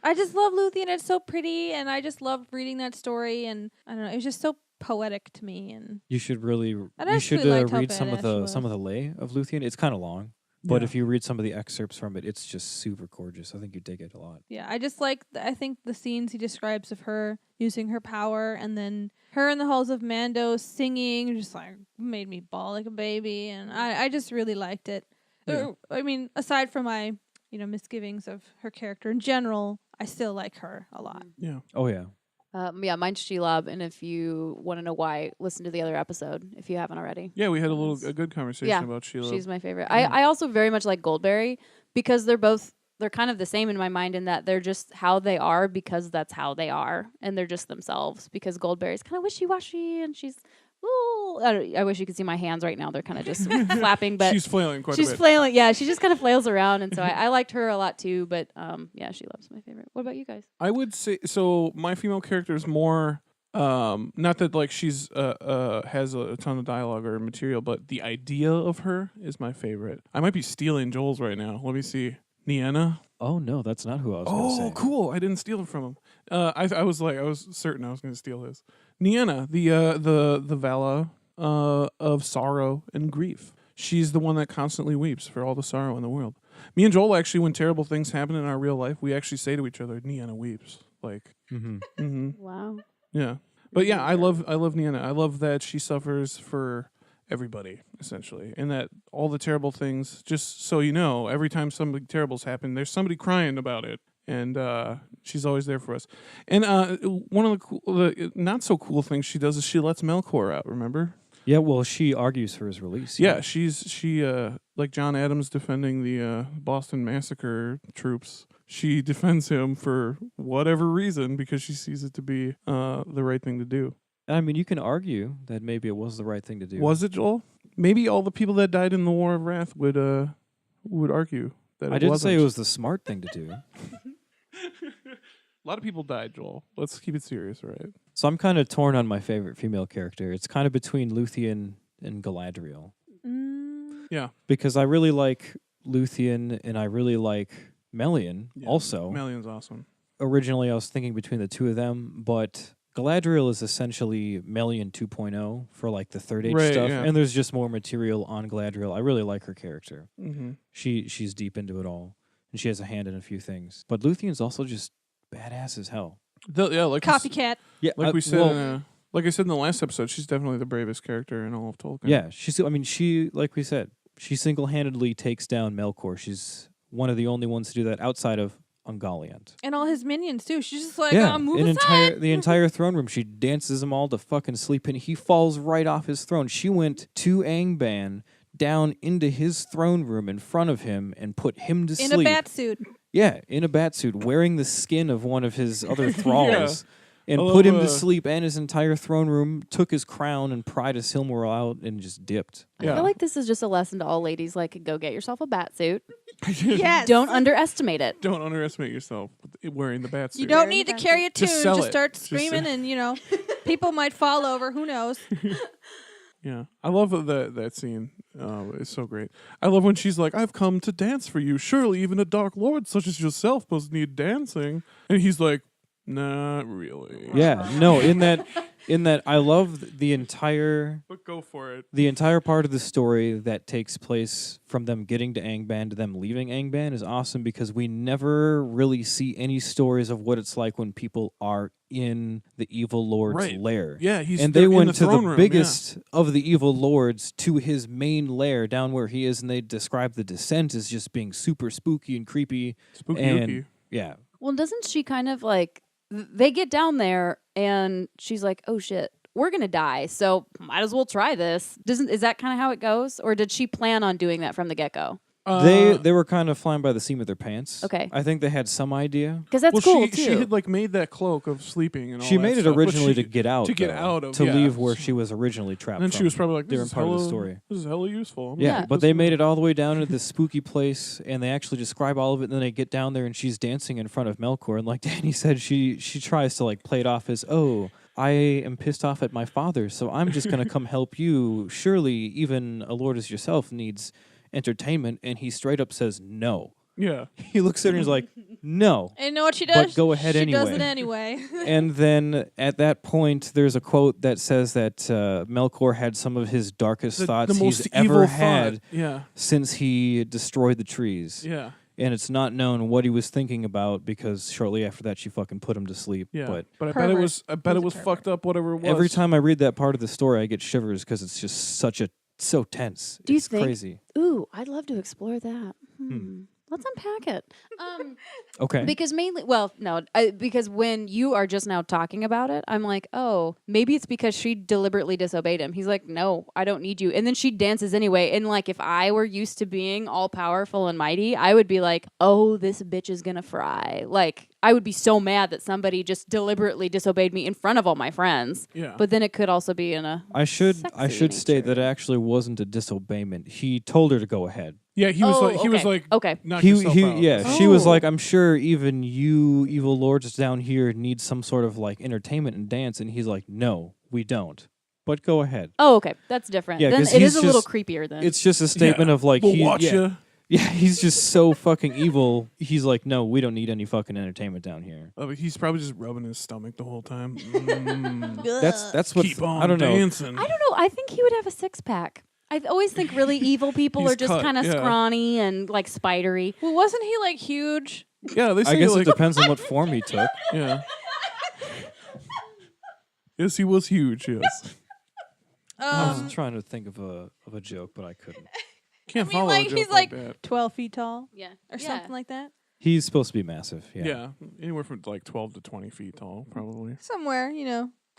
Speaker 3: I just love Luthien. It's so pretty, and I just love reading that story. And I don't know, it was just so poetic to me. And
Speaker 2: You should really
Speaker 3: I
Speaker 2: you should
Speaker 3: actually liked how
Speaker 2: read some of
Speaker 3: badass she
Speaker 2: the lay of Luthien. It's kind of long, but
Speaker 1: Yeah.
Speaker 2: if you read some of the excerpts from it, it's just super gorgeous. I think you dig it a lot.
Speaker 3: yeah, I just like. I think the scenes he describes of her using her power, and then her in the halls of Mando singing, just like made me bawl like a baby. And I just really liked it.
Speaker 1: Yeah.
Speaker 3: I mean, aside from my misgivings of her character in general, I still like her a lot.
Speaker 1: Yeah.
Speaker 2: Oh yeah.
Speaker 4: Yeah, mine's Shelob. And if you want to know why, listen to the other episode if you haven't already.
Speaker 1: Yeah, we had a good conversation
Speaker 4: Yeah,
Speaker 1: about Sheila.
Speaker 4: She's my favorite.
Speaker 1: Yeah.
Speaker 4: I also very much like Goldberry because they're kind of the same in my mind in that they're just how they are because that's how they are, and they're just themselves. Because Goldberry's kind of wishy-washy, and she's I wish you could see my hands right now. They're kind of just flapping, but
Speaker 1: she's flailing quite a
Speaker 4: she's
Speaker 1: bit.
Speaker 4: flailing. Yeah, she just kind of flails around, and so I liked her a lot too. But yeah, Shelob's my favorite. What about you guys?
Speaker 1: I would say so. My female character is more, not that like she's has a ton of dialogue or material, but the idea of her is my favorite. I might be stealing Joel's right now. Let me see. Nienna.
Speaker 2: Oh no, that's not who I was going to say.
Speaker 1: Oh, cool! I didn't steal it from him. I was certain I was going to steal his. Nienna, the Vala of sorrow and grief. She's the one that constantly weeps for all the sorrow in the world. Me and Joel actually, when terrible things happen in our real life, we actually say to each other, "Nienna weeps." Like,
Speaker 4: Wow.
Speaker 1: yeah. But yeah, I love Nienna. I love that she suffers for everybody, essentially. And that all the terrible things, just so you know, every time something terrible's happened, there's somebody crying about it. And she's always there for us. And one of the not so cool things she does is she lets Melkor out, remember?
Speaker 2: Yeah, well, she argues for his release.
Speaker 1: Yeah, she like John Adams defending the Boston Massacre troops. She defends him for whatever reason because she sees it to be the right thing to do.
Speaker 2: I mean, you can argue that maybe it was the right thing to do.
Speaker 1: Was it, Joel? Maybe all the people that died in the War of Wrath would argue that
Speaker 2: I
Speaker 1: it
Speaker 2: didn't
Speaker 1: wasn't.
Speaker 2: say it was the smart thing to do.
Speaker 1: A lot of people died, Joel. Let's keep it serious, right?
Speaker 2: So I'm kind of torn on my favorite female character. It's kind of between Luthien and Galadriel.
Speaker 1: Yeah.
Speaker 2: Because I really like Luthien and I really like Melian also.
Speaker 1: Melion's awesome.
Speaker 2: Originally, I was thinking between the two of them, but Galadriel is essentially Melian 2.0 for like the Third Age stuff,
Speaker 1: yeah.
Speaker 2: and there's just more material on Galadriel. I really like her character.
Speaker 1: Mm-hmm.
Speaker 2: She's deep into it all, and she has a hand in a few things. But Luthien's also just badass as hell.
Speaker 1: Like
Speaker 3: Copycat.
Speaker 2: Yeah,
Speaker 1: like we said, like I said in the last episode, she's definitely the bravest character in all of Tolkien.
Speaker 2: yeah, she like we said, she single-handedly takes down Melkor. She's one of the only ones to do that outside of Ungoliant.
Speaker 3: And all his minions, too. She's just like, move aside.
Speaker 2: The entire throne room, she dances them all to fucking sleep, and he falls right off his throne. She went to Angband down into his throne room in front of him and put him to sleep.
Speaker 3: In a bat suit.
Speaker 2: Yeah, in a bat suit, wearing the skin of one of his other thralls. And
Speaker 1: I
Speaker 2: put him
Speaker 1: love,
Speaker 2: to sleep, and his entire throne room, took his crown and pried his Silmaril out and just dipped.
Speaker 4: I feel like this is just a lesson to all ladies. Like, go get yourself a bat suit.
Speaker 3: Yes.
Speaker 4: Don't underestimate it.
Speaker 1: Don't underestimate yourself wearing the bat suit.
Speaker 3: You don't need to carry a tune.
Speaker 1: Just sell
Speaker 3: Just
Speaker 1: it.
Speaker 3: start
Speaker 1: Just
Speaker 3: screaming and, people might fall over. Who knows?
Speaker 1: Yeah, I love that scene. It's so great. I love when she's like, "I've come to dance for you. Surely even a dark lord such as yourself must need dancing." And he's like, "Not really."
Speaker 2: Yeah, no, in that I love the entire
Speaker 1: But go for it.
Speaker 2: the entire part of the story that takes place from them getting to Angband to them leaving Angband is awesome because we never really see any stories of what it's like when people are in the evil lord's lair.
Speaker 1: Yeah,
Speaker 2: and they went to the biggest of the evil lords to his main lair down where he is, and they describe the descent as just being super spooky and creepy.
Speaker 1: Spooky.
Speaker 2: Yeah.
Speaker 4: Well, doesn't she kind of like, they get down there and she's like, oh shit, we're going to die. So might as well try this. Is that kind of how it goes? Or did she plan on doing that from the get-go?
Speaker 2: They were kind of flying by the seam of their pants.
Speaker 4: Okay.
Speaker 2: I think they had some idea.
Speaker 4: Because that's cool, too.
Speaker 1: She had made that cloak of sleeping and all
Speaker 2: She
Speaker 1: that
Speaker 2: made it
Speaker 1: stuff, but
Speaker 2: originally to get out. To leave where she was originally trapped.
Speaker 1: And then she was probably like, "This is
Speaker 2: part of the story.
Speaker 1: This is hella useful."
Speaker 2: Yeah, but they made it all the way down to this spooky place, and they actually describe all of it. And then they get down there, and she's dancing in front of Melkor, and like Danny said, she tries to play it off as, "Oh, I am pissed off at my father, so I'm just gonna come help you. Surely even a lord as yourself needs entertainment," and he straight up says no.
Speaker 1: Yeah.
Speaker 2: He looks at her and is like, no.
Speaker 3: And you know what she does?
Speaker 2: But go ahead
Speaker 3: she
Speaker 2: anyway.
Speaker 3: She does it anyway.
Speaker 2: And then at that point, there's a quote that says that Melkor had some of his darkest thoughts
Speaker 1: the most
Speaker 2: he's ever
Speaker 1: evil
Speaker 2: had
Speaker 1: thought.
Speaker 2: since he destroyed the trees.
Speaker 1: Yeah.
Speaker 2: And it's not known what he was thinking about because shortly after that, she fucking put him to sleep.
Speaker 1: Yeah.
Speaker 2: But
Speaker 1: I bet it was fucked up, whatever it was.
Speaker 2: every time I read that part of the story, I get shivers because it's just so tense.
Speaker 4: Do you
Speaker 2: it's
Speaker 4: think?
Speaker 2: Crazy.
Speaker 4: Ooh, I'd love to explore that. Let's unpack it.
Speaker 2: Okay.
Speaker 4: Because because when you are just now talking about it, I'm like, oh, maybe it's because she deliberately disobeyed him. He's like, no, I don't need you. And then she dances anyway. And if I were used to being all powerful and mighty, I would be like, oh, this bitch is gonna fry. I would be so mad that somebody just deliberately disobeyed me in front of all my friends.
Speaker 1: Yeah.
Speaker 4: But then it could also be in a
Speaker 2: I should
Speaker 4: sexy
Speaker 2: state
Speaker 4: nature.
Speaker 2: that it actually wasn't a disobeyment. He told her to go ahead.
Speaker 1: Yeah, he was like,
Speaker 4: okay.
Speaker 1: knock yourself out.
Speaker 2: Yeah, she was like, I'm sure even you evil lords down here need some sort of entertainment and dance, and he's like, no, we don't. But go ahead.
Speaker 4: Oh, okay. That's different.
Speaker 2: Yeah,
Speaker 4: then
Speaker 2: 'cause
Speaker 4: it
Speaker 2: he's
Speaker 4: is a little
Speaker 2: just-
Speaker 4: creepier then.
Speaker 2: It's just a statement of
Speaker 1: we'll watch you.
Speaker 2: Yeah, he's just so fucking evil. He's like, no, we don't need any fucking entertainment down here.
Speaker 1: Oh, but he's probably just rubbing his stomach the whole time.
Speaker 2: That's what
Speaker 1: Keep on
Speaker 2: I don't know.
Speaker 1: dancing.
Speaker 4: I don't know. I think he would have a six pack. I always think really evil people
Speaker 1: He's
Speaker 4: are just
Speaker 1: cut,
Speaker 4: kind of
Speaker 1: yeah.
Speaker 4: scrawny and like spidery.
Speaker 3: Well, wasn't he like huge?
Speaker 1: Yeah, they say
Speaker 2: I guess
Speaker 1: like
Speaker 2: it depends on what form he took.
Speaker 1: yeah. Yes, he was huge. Yes.
Speaker 2: I was trying to think of a joke, but I couldn't.
Speaker 1: Can't
Speaker 3: I mean,
Speaker 1: follow
Speaker 3: like,
Speaker 1: a joke
Speaker 3: he's
Speaker 1: like
Speaker 3: like
Speaker 1: that.
Speaker 3: 12 feet tall
Speaker 4: Yeah.
Speaker 3: or something like that.
Speaker 2: He's supposed to be massive. Yeah.
Speaker 1: Yeah, anywhere from like 12 to 20 feet tall, probably.
Speaker 3: Somewhere,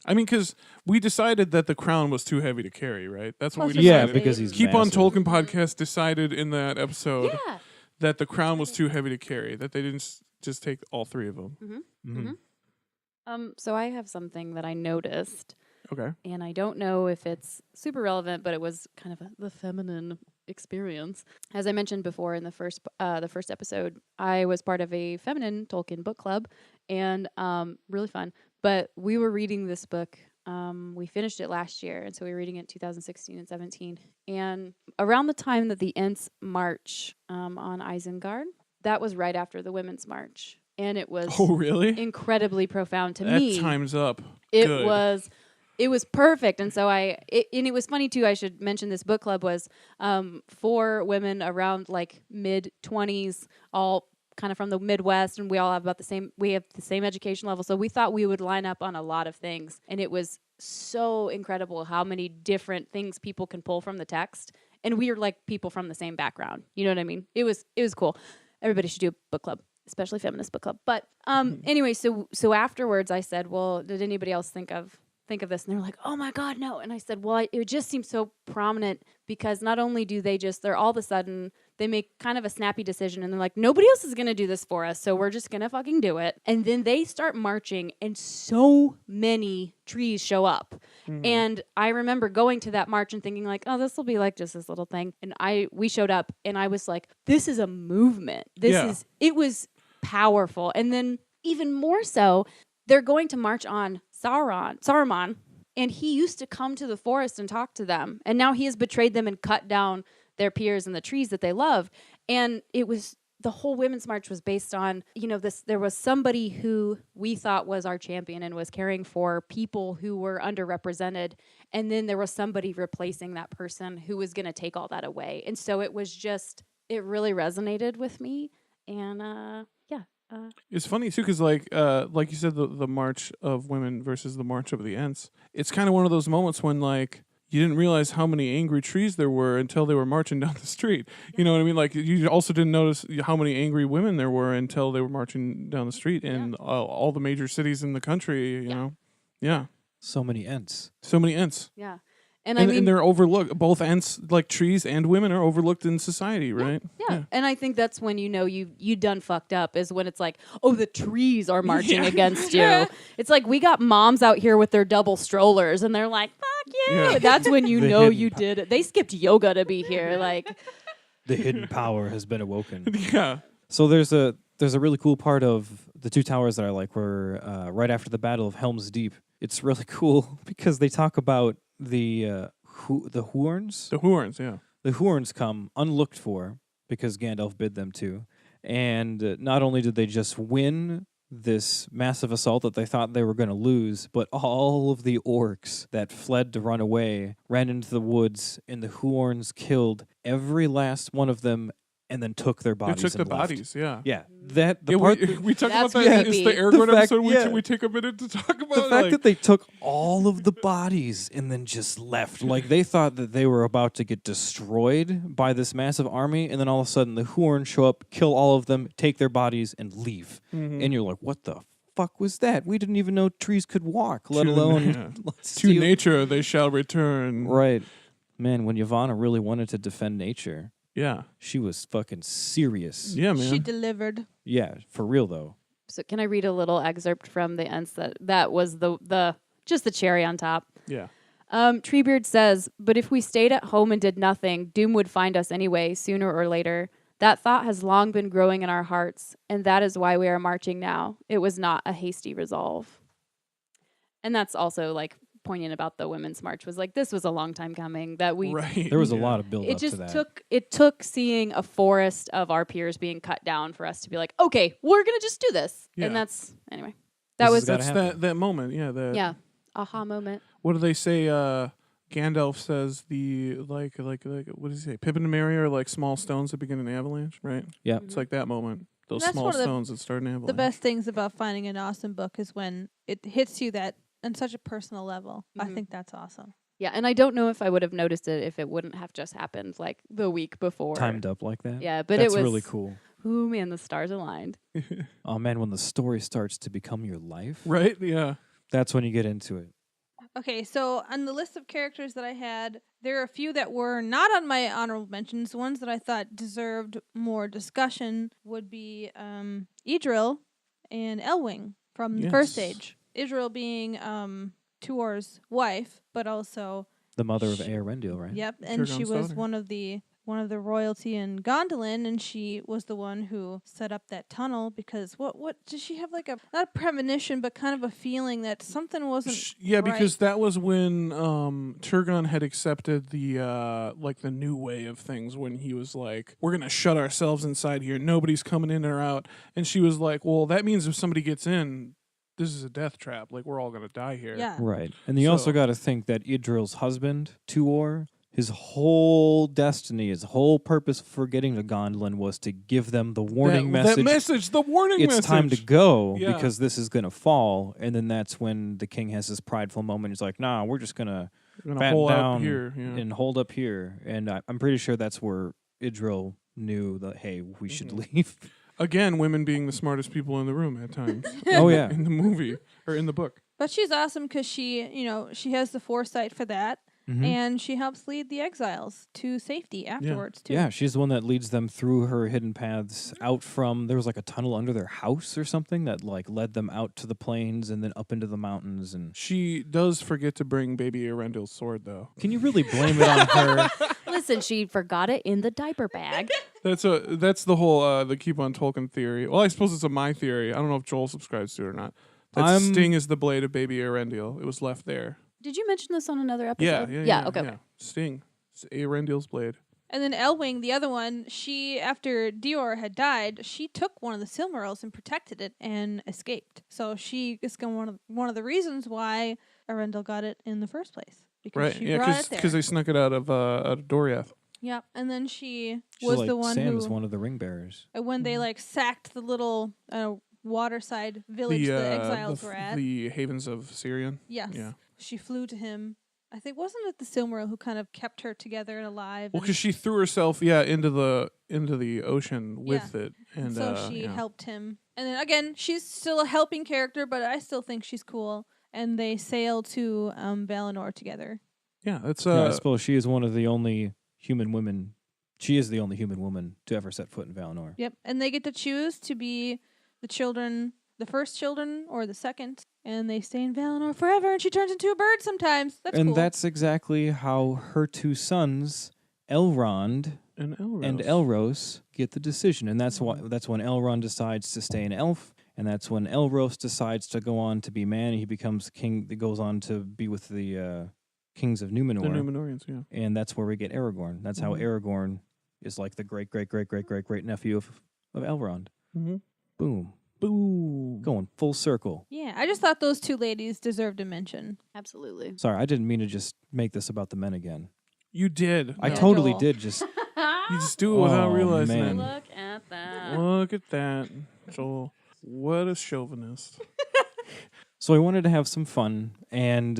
Speaker 1: I mean, because we decided that the crown was too heavy to carry, right? That's what we
Speaker 3: Plus
Speaker 1: decided.
Speaker 2: Yeah,
Speaker 3: Decided.
Speaker 2: because he's
Speaker 1: Keep on
Speaker 2: massive.
Speaker 1: Tolkien podcast decided in that episode
Speaker 4: Yeah.
Speaker 1: that the crown was too heavy to carry, that they didn't just take all three of them.
Speaker 2: Mhm.
Speaker 4: So I have something that I noticed,
Speaker 1: Okay.
Speaker 4: and I don't know if it's super relevant, but it was kind of the feminine experience. As I mentioned before in the first episode, I was part of a feminine Tolkien book club, and really fun. But we were reading this book. We finished it last year, and so we were reading it in 2016 and 17. And around the time that the Ents march on Isengard, that was right after the Women's March, and it was
Speaker 1: Oh, really?
Speaker 4: incredibly profound to
Speaker 1: That
Speaker 4: me.
Speaker 1: time's up.
Speaker 4: It
Speaker 1: Good.
Speaker 4: was perfect. And so and it was funny too, I should mention this book club was 4 women around like mid-20s, all kind of from the Midwest, and we all have we have the same education level. So we thought we would line up on a lot of things. And it was so incredible how many different things people can pull from the text. And we are like people from the same background. You know what I mean? It was cool. Everybody should do a book club, especially feminist book club. But anyway, so afterwards I said, well, did anybody else think of this? And they're like, oh my God, no. And I said, well, it just seems so prominent because not only do they're all of a sudden, they make kind of a snappy decision and they're like, nobody else is going to do this for us. So we're just going to fucking do it. And then they start marching and so many trees show up. And I remember going to that march and thinking like, oh, this will be like just this little thing. And we showed up and I was like, this is a movement. It was powerful. And then even more so, they're going to march on Saruman, and he used to come to the forest and talk to them, and now he has betrayed them and cut down their peers and the trees that they love. And it was the whole Women's March was based on, there was somebody who we thought was our champion and was caring for people who were underrepresented, and then there was somebody replacing that person who was going to take all that away. And so it really resonated with me, and
Speaker 1: It's funny too, because like you said, the march of women versus the march of the Ents. It's kind of one of those moments when like you didn't realize how many angry trees there were until they were marching down the street. You know what I mean? Like you also didn't notice how many angry women there were until they were marching down the street in all the major cities in the country. You know, yeah.
Speaker 2: So many Ents.
Speaker 1: So many Ents.
Speaker 4: yeah.
Speaker 1: And they're overlooked. Both Ents, like trees and women, are overlooked in society, right?
Speaker 4: Yeah. And I think that's when you done fucked up is when it's like, oh, the trees are marching against you. It's like we got moms out here with their double strollers and they're like, fuck you.
Speaker 1: Yeah.
Speaker 4: That's when you
Speaker 2: The
Speaker 4: know
Speaker 2: hidden
Speaker 4: you did it. They skipped yoga to be here. Like,
Speaker 2: The hidden power has been awoken.
Speaker 1: Yeah.
Speaker 2: So there's a really cool part of the Two Towers that I like where right after the Battle of Helm's Deep, it's really cool because they talk about the Huorns.
Speaker 1: The Huorns, yeah.
Speaker 2: The Huorns come unlooked for because Gandalf bid them to. And not only did they just win this massive assault that they thought they were going to lose, but all of the orcs that fled to run away ran into the woods, and the Huorns killed every last one of them and then took their
Speaker 1: They
Speaker 2: bodies
Speaker 1: took the
Speaker 2: and left.
Speaker 1: bodies, yeah.
Speaker 2: Yeah, that the
Speaker 1: Yeah,
Speaker 2: part
Speaker 1: we talk about
Speaker 4: That's
Speaker 1: that.
Speaker 4: creepy.
Speaker 1: It's the
Speaker 2: The
Speaker 1: Aragorn
Speaker 2: fact-
Speaker 1: episode.
Speaker 2: yeah.
Speaker 1: We take a minute to talk about
Speaker 2: the fact
Speaker 1: like,
Speaker 2: that they took all of the bodies and then just left. Like they thought that they were about to get destroyed by this massive army, and then all of a sudden the Huorn show up, kill all of them, take their bodies, and leave. And you're like, what the fuck was that? We didn't even know trees could walk, let
Speaker 1: To
Speaker 2: alone
Speaker 1: to
Speaker 2: steal-
Speaker 1: nature they shall return.
Speaker 2: Right. Man, when Yavanna really wanted to defend nature,
Speaker 1: Yeah.
Speaker 2: she was fucking serious.
Speaker 1: Yeah, man.
Speaker 3: She delivered.
Speaker 2: Yeah, for real though.
Speaker 4: so can I read a little excerpt from the Ents that was the just the cherry on top?
Speaker 1: Yeah.
Speaker 4: Treebeard says, but if we stayed at home and did nothing, doom would find us anyway, sooner or later. That thought has long been growing in our hearts, and that is why we are marching now. It was not a hasty resolve. And that's also like poignant about the Women's March was like, this was a long time coming that we
Speaker 1: Right.
Speaker 2: There was a
Speaker 1: Yeah.
Speaker 2: lot of build
Speaker 4: it
Speaker 2: up
Speaker 4: just
Speaker 2: to that.
Speaker 4: took seeing a forest of our peers being cut down for us to be like, okay, we're gonna just do this.
Speaker 1: Yeah.
Speaker 4: And that's anyway.
Speaker 2: This
Speaker 4: That
Speaker 2: has
Speaker 4: was
Speaker 2: gotta
Speaker 1: That's
Speaker 2: happen.
Speaker 1: that moment. Yeah. That.
Speaker 4: yeah, aha moment.
Speaker 1: What do they say? Gandalf says the like what does he say? Pippin and Merry are like small stones that begin an avalanche, right?
Speaker 2: Yeah.
Speaker 1: It's like that moment. Those
Speaker 3: That's
Speaker 1: small
Speaker 3: one of the-
Speaker 1: stones that start an avalanche.
Speaker 3: The best things about finding an awesome book is when it hits you that on such a personal level. I
Speaker 4: Mhm.
Speaker 3: think that's awesome.
Speaker 4: Yeah, and I don't know if I would have noticed it if it wouldn't have just happened like the week before.
Speaker 2: Timed up like that.
Speaker 4: Yeah, but
Speaker 2: That's
Speaker 4: it was
Speaker 2: really cool.
Speaker 4: Ooh man, the stars aligned.
Speaker 2: Oh man, when the story starts to become your life,
Speaker 1: Right? Yeah.
Speaker 2: that's when you get into it.
Speaker 3: Okay, so on the list of characters that I had, there are a few that were not on my honorable mentions. Ones that I thought deserved more discussion would be Idril and Elwing from the first
Speaker 1: Yes.
Speaker 3: age. Idril being Tuor's wife, but also
Speaker 2: The mother of
Speaker 3: She-
Speaker 2: Eärendil, right?
Speaker 3: yep, and she
Speaker 1: Turgon's
Speaker 3: was
Speaker 1: daughter.
Speaker 3: one of the royalty in Gondolin, and she was the one who set up that tunnel because what did she have like a not a premonition but kind of a feeling that something wasn't
Speaker 1: Yeah,
Speaker 3: right.
Speaker 1: because that was when Turgon had accepted the like the new way of things when he was like, we're gonna shut ourselves inside here, nobody's coming in or out. And she was like, well, that means if somebody gets in, this is a death trap. Like we're all gonna die here.
Speaker 3: Yeah.
Speaker 2: Right. And you also
Speaker 1: So-
Speaker 2: got to think that Idril's husband, Tuor, his whole destiny, his whole purpose for getting to Gondolin was to give them the warning
Speaker 1: that,
Speaker 2: message.
Speaker 1: That message, the warning
Speaker 2: It's
Speaker 1: message.
Speaker 2: time to go
Speaker 1: Yeah.
Speaker 2: because this is going to fall. And then that's when the king has this prideful moment. He's like, nah, we're just going to
Speaker 1: We're gonna
Speaker 2: batten
Speaker 1: hole out
Speaker 2: down
Speaker 1: here. Yeah.
Speaker 2: and hold up here. And I'm pretty sure that's where Idril knew that, hey, we should
Speaker 1: Mhm.
Speaker 2: leave.
Speaker 1: Again, women being the smartest people in the room at times.
Speaker 2: Oh, yeah.
Speaker 1: In the movie or in the book.
Speaker 3: But she's awesome because she, she has the foresight for that,
Speaker 2: Mhm.
Speaker 3: and she helps lead the exiles to safety afterwards too.
Speaker 2: Yeah, she's the one that leads them through her hidden paths out from, there was like a tunnel under their house or something that like led them out to the plains and then up into the mountains. And
Speaker 1: She does forget to bring baby Arendil's sword, though.
Speaker 2: can you really blame it on her?
Speaker 4: Listen, she forgot it in the diaper bag.
Speaker 1: That's the whole the keep on Tolkien theory. Well, I suppose it's my theory. I don't know if Joel subscribes to it or not. That
Speaker 2: I'm-
Speaker 1: Sting is the blade of baby Arendil. It was left there.
Speaker 4: Did you mention this on another
Speaker 1: Yeah,
Speaker 4: episode?
Speaker 1: yeah.
Speaker 4: Okay.
Speaker 1: Sting. It's Arendil's blade.
Speaker 3: And then Elwing, the other one, she after Dior had died, she took one of the Silmarils and protected it and escaped. So she is one of the reasons why Arendil got it in the first place because
Speaker 1: Right.
Speaker 3: she
Speaker 1: Yeah,
Speaker 3: brought it there.
Speaker 1: because they snuck it out of Doriath.
Speaker 3: Yep. And then she
Speaker 2: She's
Speaker 3: was
Speaker 2: like
Speaker 3: the one
Speaker 2: Sam's
Speaker 3: who
Speaker 2: one of the ring bearers.
Speaker 3: when they like sacked the little waterside village the exiles were at.
Speaker 1: The havens of Syrian.
Speaker 3: Yes.
Speaker 1: Yeah.
Speaker 3: She flew to him. I think wasn't it the Silmaril who kind of kept her together and alive?
Speaker 1: Well,
Speaker 3: and
Speaker 1: because she threw herself, into the ocean with it, and
Speaker 3: so she
Speaker 1: yeah.
Speaker 3: helped him. And then again, she's still a helping character, but I still think she's cool. And they sail to Valinor together.
Speaker 1: Yeah, that's
Speaker 2: Yeah, I suppose she is one of the only human women. She is the only human woman to ever set foot in Valinor.
Speaker 3: Yep. And they get to choose to be the first children or the second, and they stay in Valinor forever. And she turns into a bird sometimes. That's
Speaker 2: And
Speaker 3: cool.
Speaker 2: that's exactly how her two sons, Elrond
Speaker 1: and Elros.
Speaker 2: and Elros, get the decision. And that's when Elrond decides to stay an elf, and that's when Elros decides to go on to be man. He becomes king. That goes on to be with the kings of Numenor.
Speaker 1: The Numenorians, yeah.
Speaker 2: And that's where we get Aragorn. That's how
Speaker 1: Mhm.
Speaker 2: Aragorn is like the great nephew of Elrond.
Speaker 1: Mm-hmm.
Speaker 2: Boom,
Speaker 1: Boom.
Speaker 2: going full circle.
Speaker 3: yeah, I just thought those two ladies deserved a mention.
Speaker 4: Absolutely.
Speaker 2: Sorry, I didn't mean to just make this about the men again.
Speaker 1: You did.
Speaker 2: I
Speaker 3: Yeah,
Speaker 2: totally
Speaker 3: Joel.
Speaker 2: did. Just
Speaker 1: You just do it without
Speaker 2: Oh,
Speaker 1: realizing
Speaker 2: man.
Speaker 1: it.
Speaker 4: Look at that.
Speaker 1: Look at that, Joel. What a chauvinist.
Speaker 2: so I wanted to have some fun, and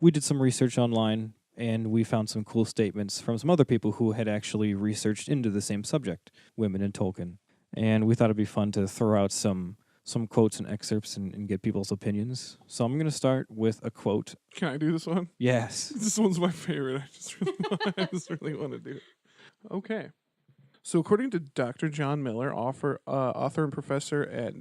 Speaker 2: we did some research online, and we found some cool statements from some other people who had actually researched into the same subject, women in Tolkien. And we thought it'd be fun to throw out some quotes and excerpts and get people's opinions. So I'm going to start with a quote.
Speaker 1: Can I do this one?
Speaker 2: Yes.
Speaker 1: This one's my favorite. I just really want to do it. Okay. So according to Dr. John Miller, author and professor at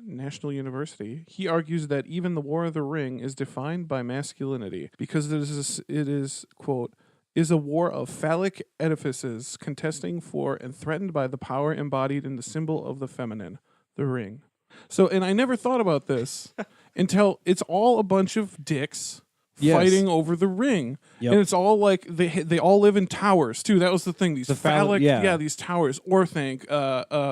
Speaker 1: National University, he argues that even the War of the Ring is defined by masculinity because it is, quote, is a war of phallic edifices contesting for and threatened by the power embodied in the symbol of the feminine, the ring. So, and I never thought about this until it's all a bunch of dicks
Speaker 2: Yes.
Speaker 1: fighting over the ring.
Speaker 2: Yep.
Speaker 1: And it's all like they all live in towers too. That was the thing. These
Speaker 2: The
Speaker 1: phallic,
Speaker 2: yeah.
Speaker 1: these towers. Orthanc,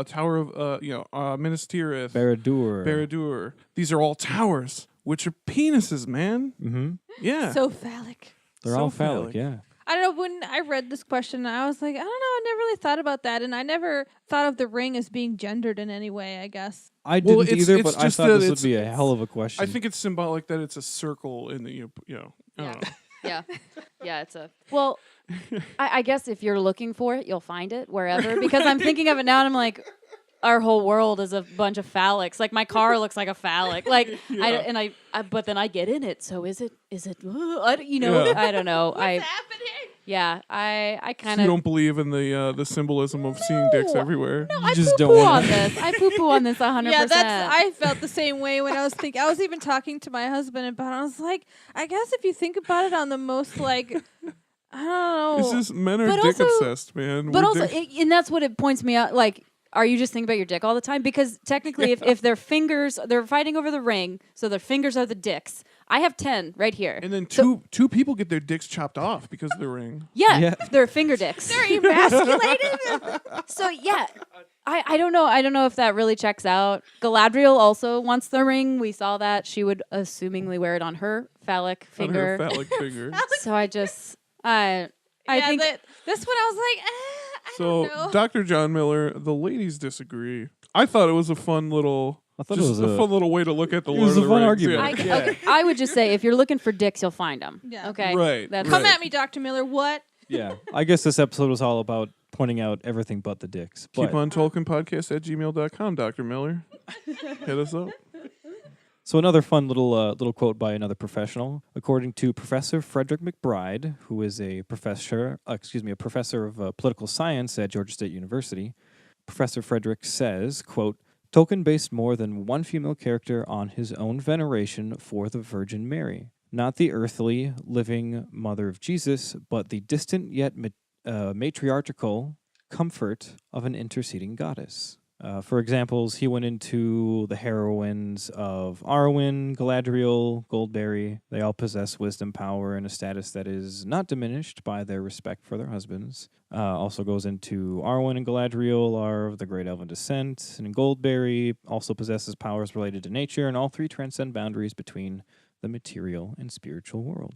Speaker 1: Tower of Minas Tirith,
Speaker 2: Barad-dûr.
Speaker 1: These are all towers, which are penises, man.
Speaker 2: Mm-hmm.
Speaker 1: Yeah,
Speaker 3: So phallic.
Speaker 2: They're
Speaker 1: So
Speaker 2: all phallic,
Speaker 1: phallic.
Speaker 2: yeah.
Speaker 3: I don't know, when I read this question, I was like, I don't know, I never really thought about that. And I never thought of the ring as being gendered in any way, I guess.
Speaker 2: I
Speaker 1: Well,
Speaker 2: didn't
Speaker 1: it's-
Speaker 2: either,
Speaker 1: it's
Speaker 2: but I
Speaker 1: just
Speaker 2: thought
Speaker 1: that
Speaker 2: this would
Speaker 1: it's-
Speaker 2: be a hell of a question.
Speaker 1: I think it's symbolic that it's a circle in the I don't know.
Speaker 4: Yeah. Yeah, it's a. Well, I guess if you're looking for it, you'll find it wherever. Because I'm thinking of it now and I'm like, our whole world is a bunch of phallics. Like my car looks like a phallic. Like, I but then I get in it. So is it,
Speaker 1: Yeah.
Speaker 4: I don't know.
Speaker 3: Happening?
Speaker 4: Yeah, I
Speaker 1: So
Speaker 4: kind
Speaker 1: you
Speaker 4: of.
Speaker 1: don't believe in the symbolism of seeing dicks
Speaker 4: No.
Speaker 1: everywhere.
Speaker 4: No,
Speaker 2: You
Speaker 4: I
Speaker 2: just don't
Speaker 4: poo-poo
Speaker 2: wanna-
Speaker 4: on this. I poo-poo on this 100%.
Speaker 3: Yeah, I felt the same way when I was thinking. I was even talking to my husband about it. I was like, I guess if you think about it on the most, like, I don't know.
Speaker 1: It's just men are
Speaker 4: But
Speaker 1: dick
Speaker 4: also-
Speaker 1: obsessed, man.
Speaker 4: But
Speaker 1: We're
Speaker 4: also,
Speaker 1: dick-
Speaker 4: and that's what it points me out. Like, are you just thinking about your dick all the time? Because technically, if their fingers, they're fighting over the ring, so their fingers are the dicks. I have 10 right here.
Speaker 1: and then
Speaker 4: So-
Speaker 1: two people get their dicks chopped off because of the ring.
Speaker 4: Yeah,
Speaker 2: Yeah.
Speaker 4: they're finger dicks.
Speaker 3: They're emasculated.
Speaker 4: So yeah, I don't know. I don't know if that really checks out. Galadriel also wants the ring. We saw that. She would assumingly wear it on her phallic
Speaker 1: On
Speaker 4: finger.
Speaker 1: her phallic finger.
Speaker 4: So I just, I
Speaker 3: yeah,
Speaker 4: think.
Speaker 3: this one I was like, I
Speaker 1: So,
Speaker 3: don't know.
Speaker 1: Dr. John Miller, the ladies disagree. I thought it was a fun little,
Speaker 2: I thought
Speaker 1: just
Speaker 2: it was
Speaker 1: a fun little way to look at the
Speaker 2: it
Speaker 1: Lord
Speaker 2: was
Speaker 1: of
Speaker 2: a
Speaker 1: the
Speaker 2: fun
Speaker 1: Rings.
Speaker 2: argument.
Speaker 1: Yeah.
Speaker 4: Okay, I would just say if you're looking for dicks, you'll find them.
Speaker 3: Yeah.
Speaker 4: Okay.
Speaker 1: Right,
Speaker 4: That's
Speaker 3: Come
Speaker 1: right.
Speaker 3: at me, Dr. Miller. What?
Speaker 2: Yeah. I guess this episode was all about pointing out everything but the dicks.
Speaker 1: Keep
Speaker 2: But-
Speaker 1: on Tolkien podcast at gmail.com, Dr. Miller. Hit us up.
Speaker 2: So another fun little quote by another professional. According to Professor Frederick McBride, who is a professor of political science at Georgia State University, Professor Frederick says, quote, Tolkien based more than one female character on his own veneration for the Virgin Mary, not the earthly, living mother of Jesus, but the distant yet matriarchal comfort of an interceding goddess. For examples, he went into the heroines of Arwen, Galadriel, Goldberry. They all possess wisdom, power, and a status that is not diminished by their respect for their husbands. Also goes into Arwen and Galadriel are of the great elven descent, and Goldberry also possesses powers related to nature, and all three transcend boundaries between the material and spiritual world.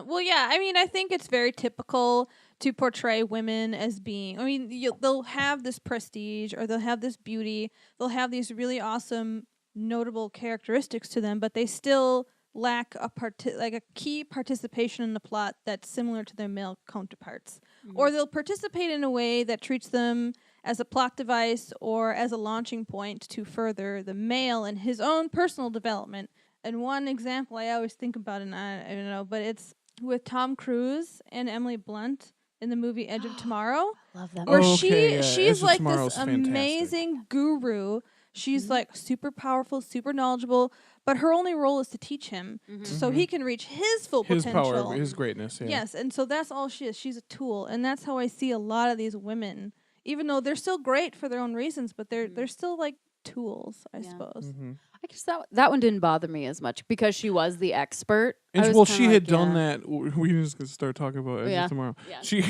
Speaker 3: Well, yeah. I mean, I think it's very typical to portray women as being. I mean, they'll have this prestige or they'll have this beauty. They'll have these really awesome, notable characteristics to them, but they still lack a key participation in the plot that's similar to their male counterparts. Or they'll participate in a way that treats them as a plot device or as a launching point to further the male and his own personal development. And one example I always think about, and I don't know, but it's with Tom Cruise and Emily Blunt in the movie Edge of Tomorrow,
Speaker 4: Love them.
Speaker 3: where
Speaker 1: Oh, okay, yeah.
Speaker 3: she's
Speaker 1: Edge of
Speaker 3: like
Speaker 1: Tomorrow's
Speaker 3: this
Speaker 1: fantastic.
Speaker 3: amazing guru. She's like super powerful, super knowledgeable, but her only role is to teach him so he can reach his full
Speaker 1: His
Speaker 3: potential.
Speaker 1: power, his greatness. Yeah.
Speaker 3: Yes, and so that's all she is. She's a tool, and that's how I see a lot of these women. Even though they're still great for their own reasons, but they're still like tools, I
Speaker 4: Yeah.
Speaker 3: suppose.
Speaker 1: Mm-hmm.
Speaker 4: I guess that one didn't bother me as much because she was the expert. I
Speaker 1: And
Speaker 4: was
Speaker 1: well,
Speaker 4: kinda
Speaker 1: she
Speaker 4: like,
Speaker 1: had done
Speaker 4: yeah.
Speaker 1: that. We just gonna start talking about Edge
Speaker 4: Yeah.
Speaker 1: of Tomorrow.
Speaker 4: Yeah.
Speaker 1: She,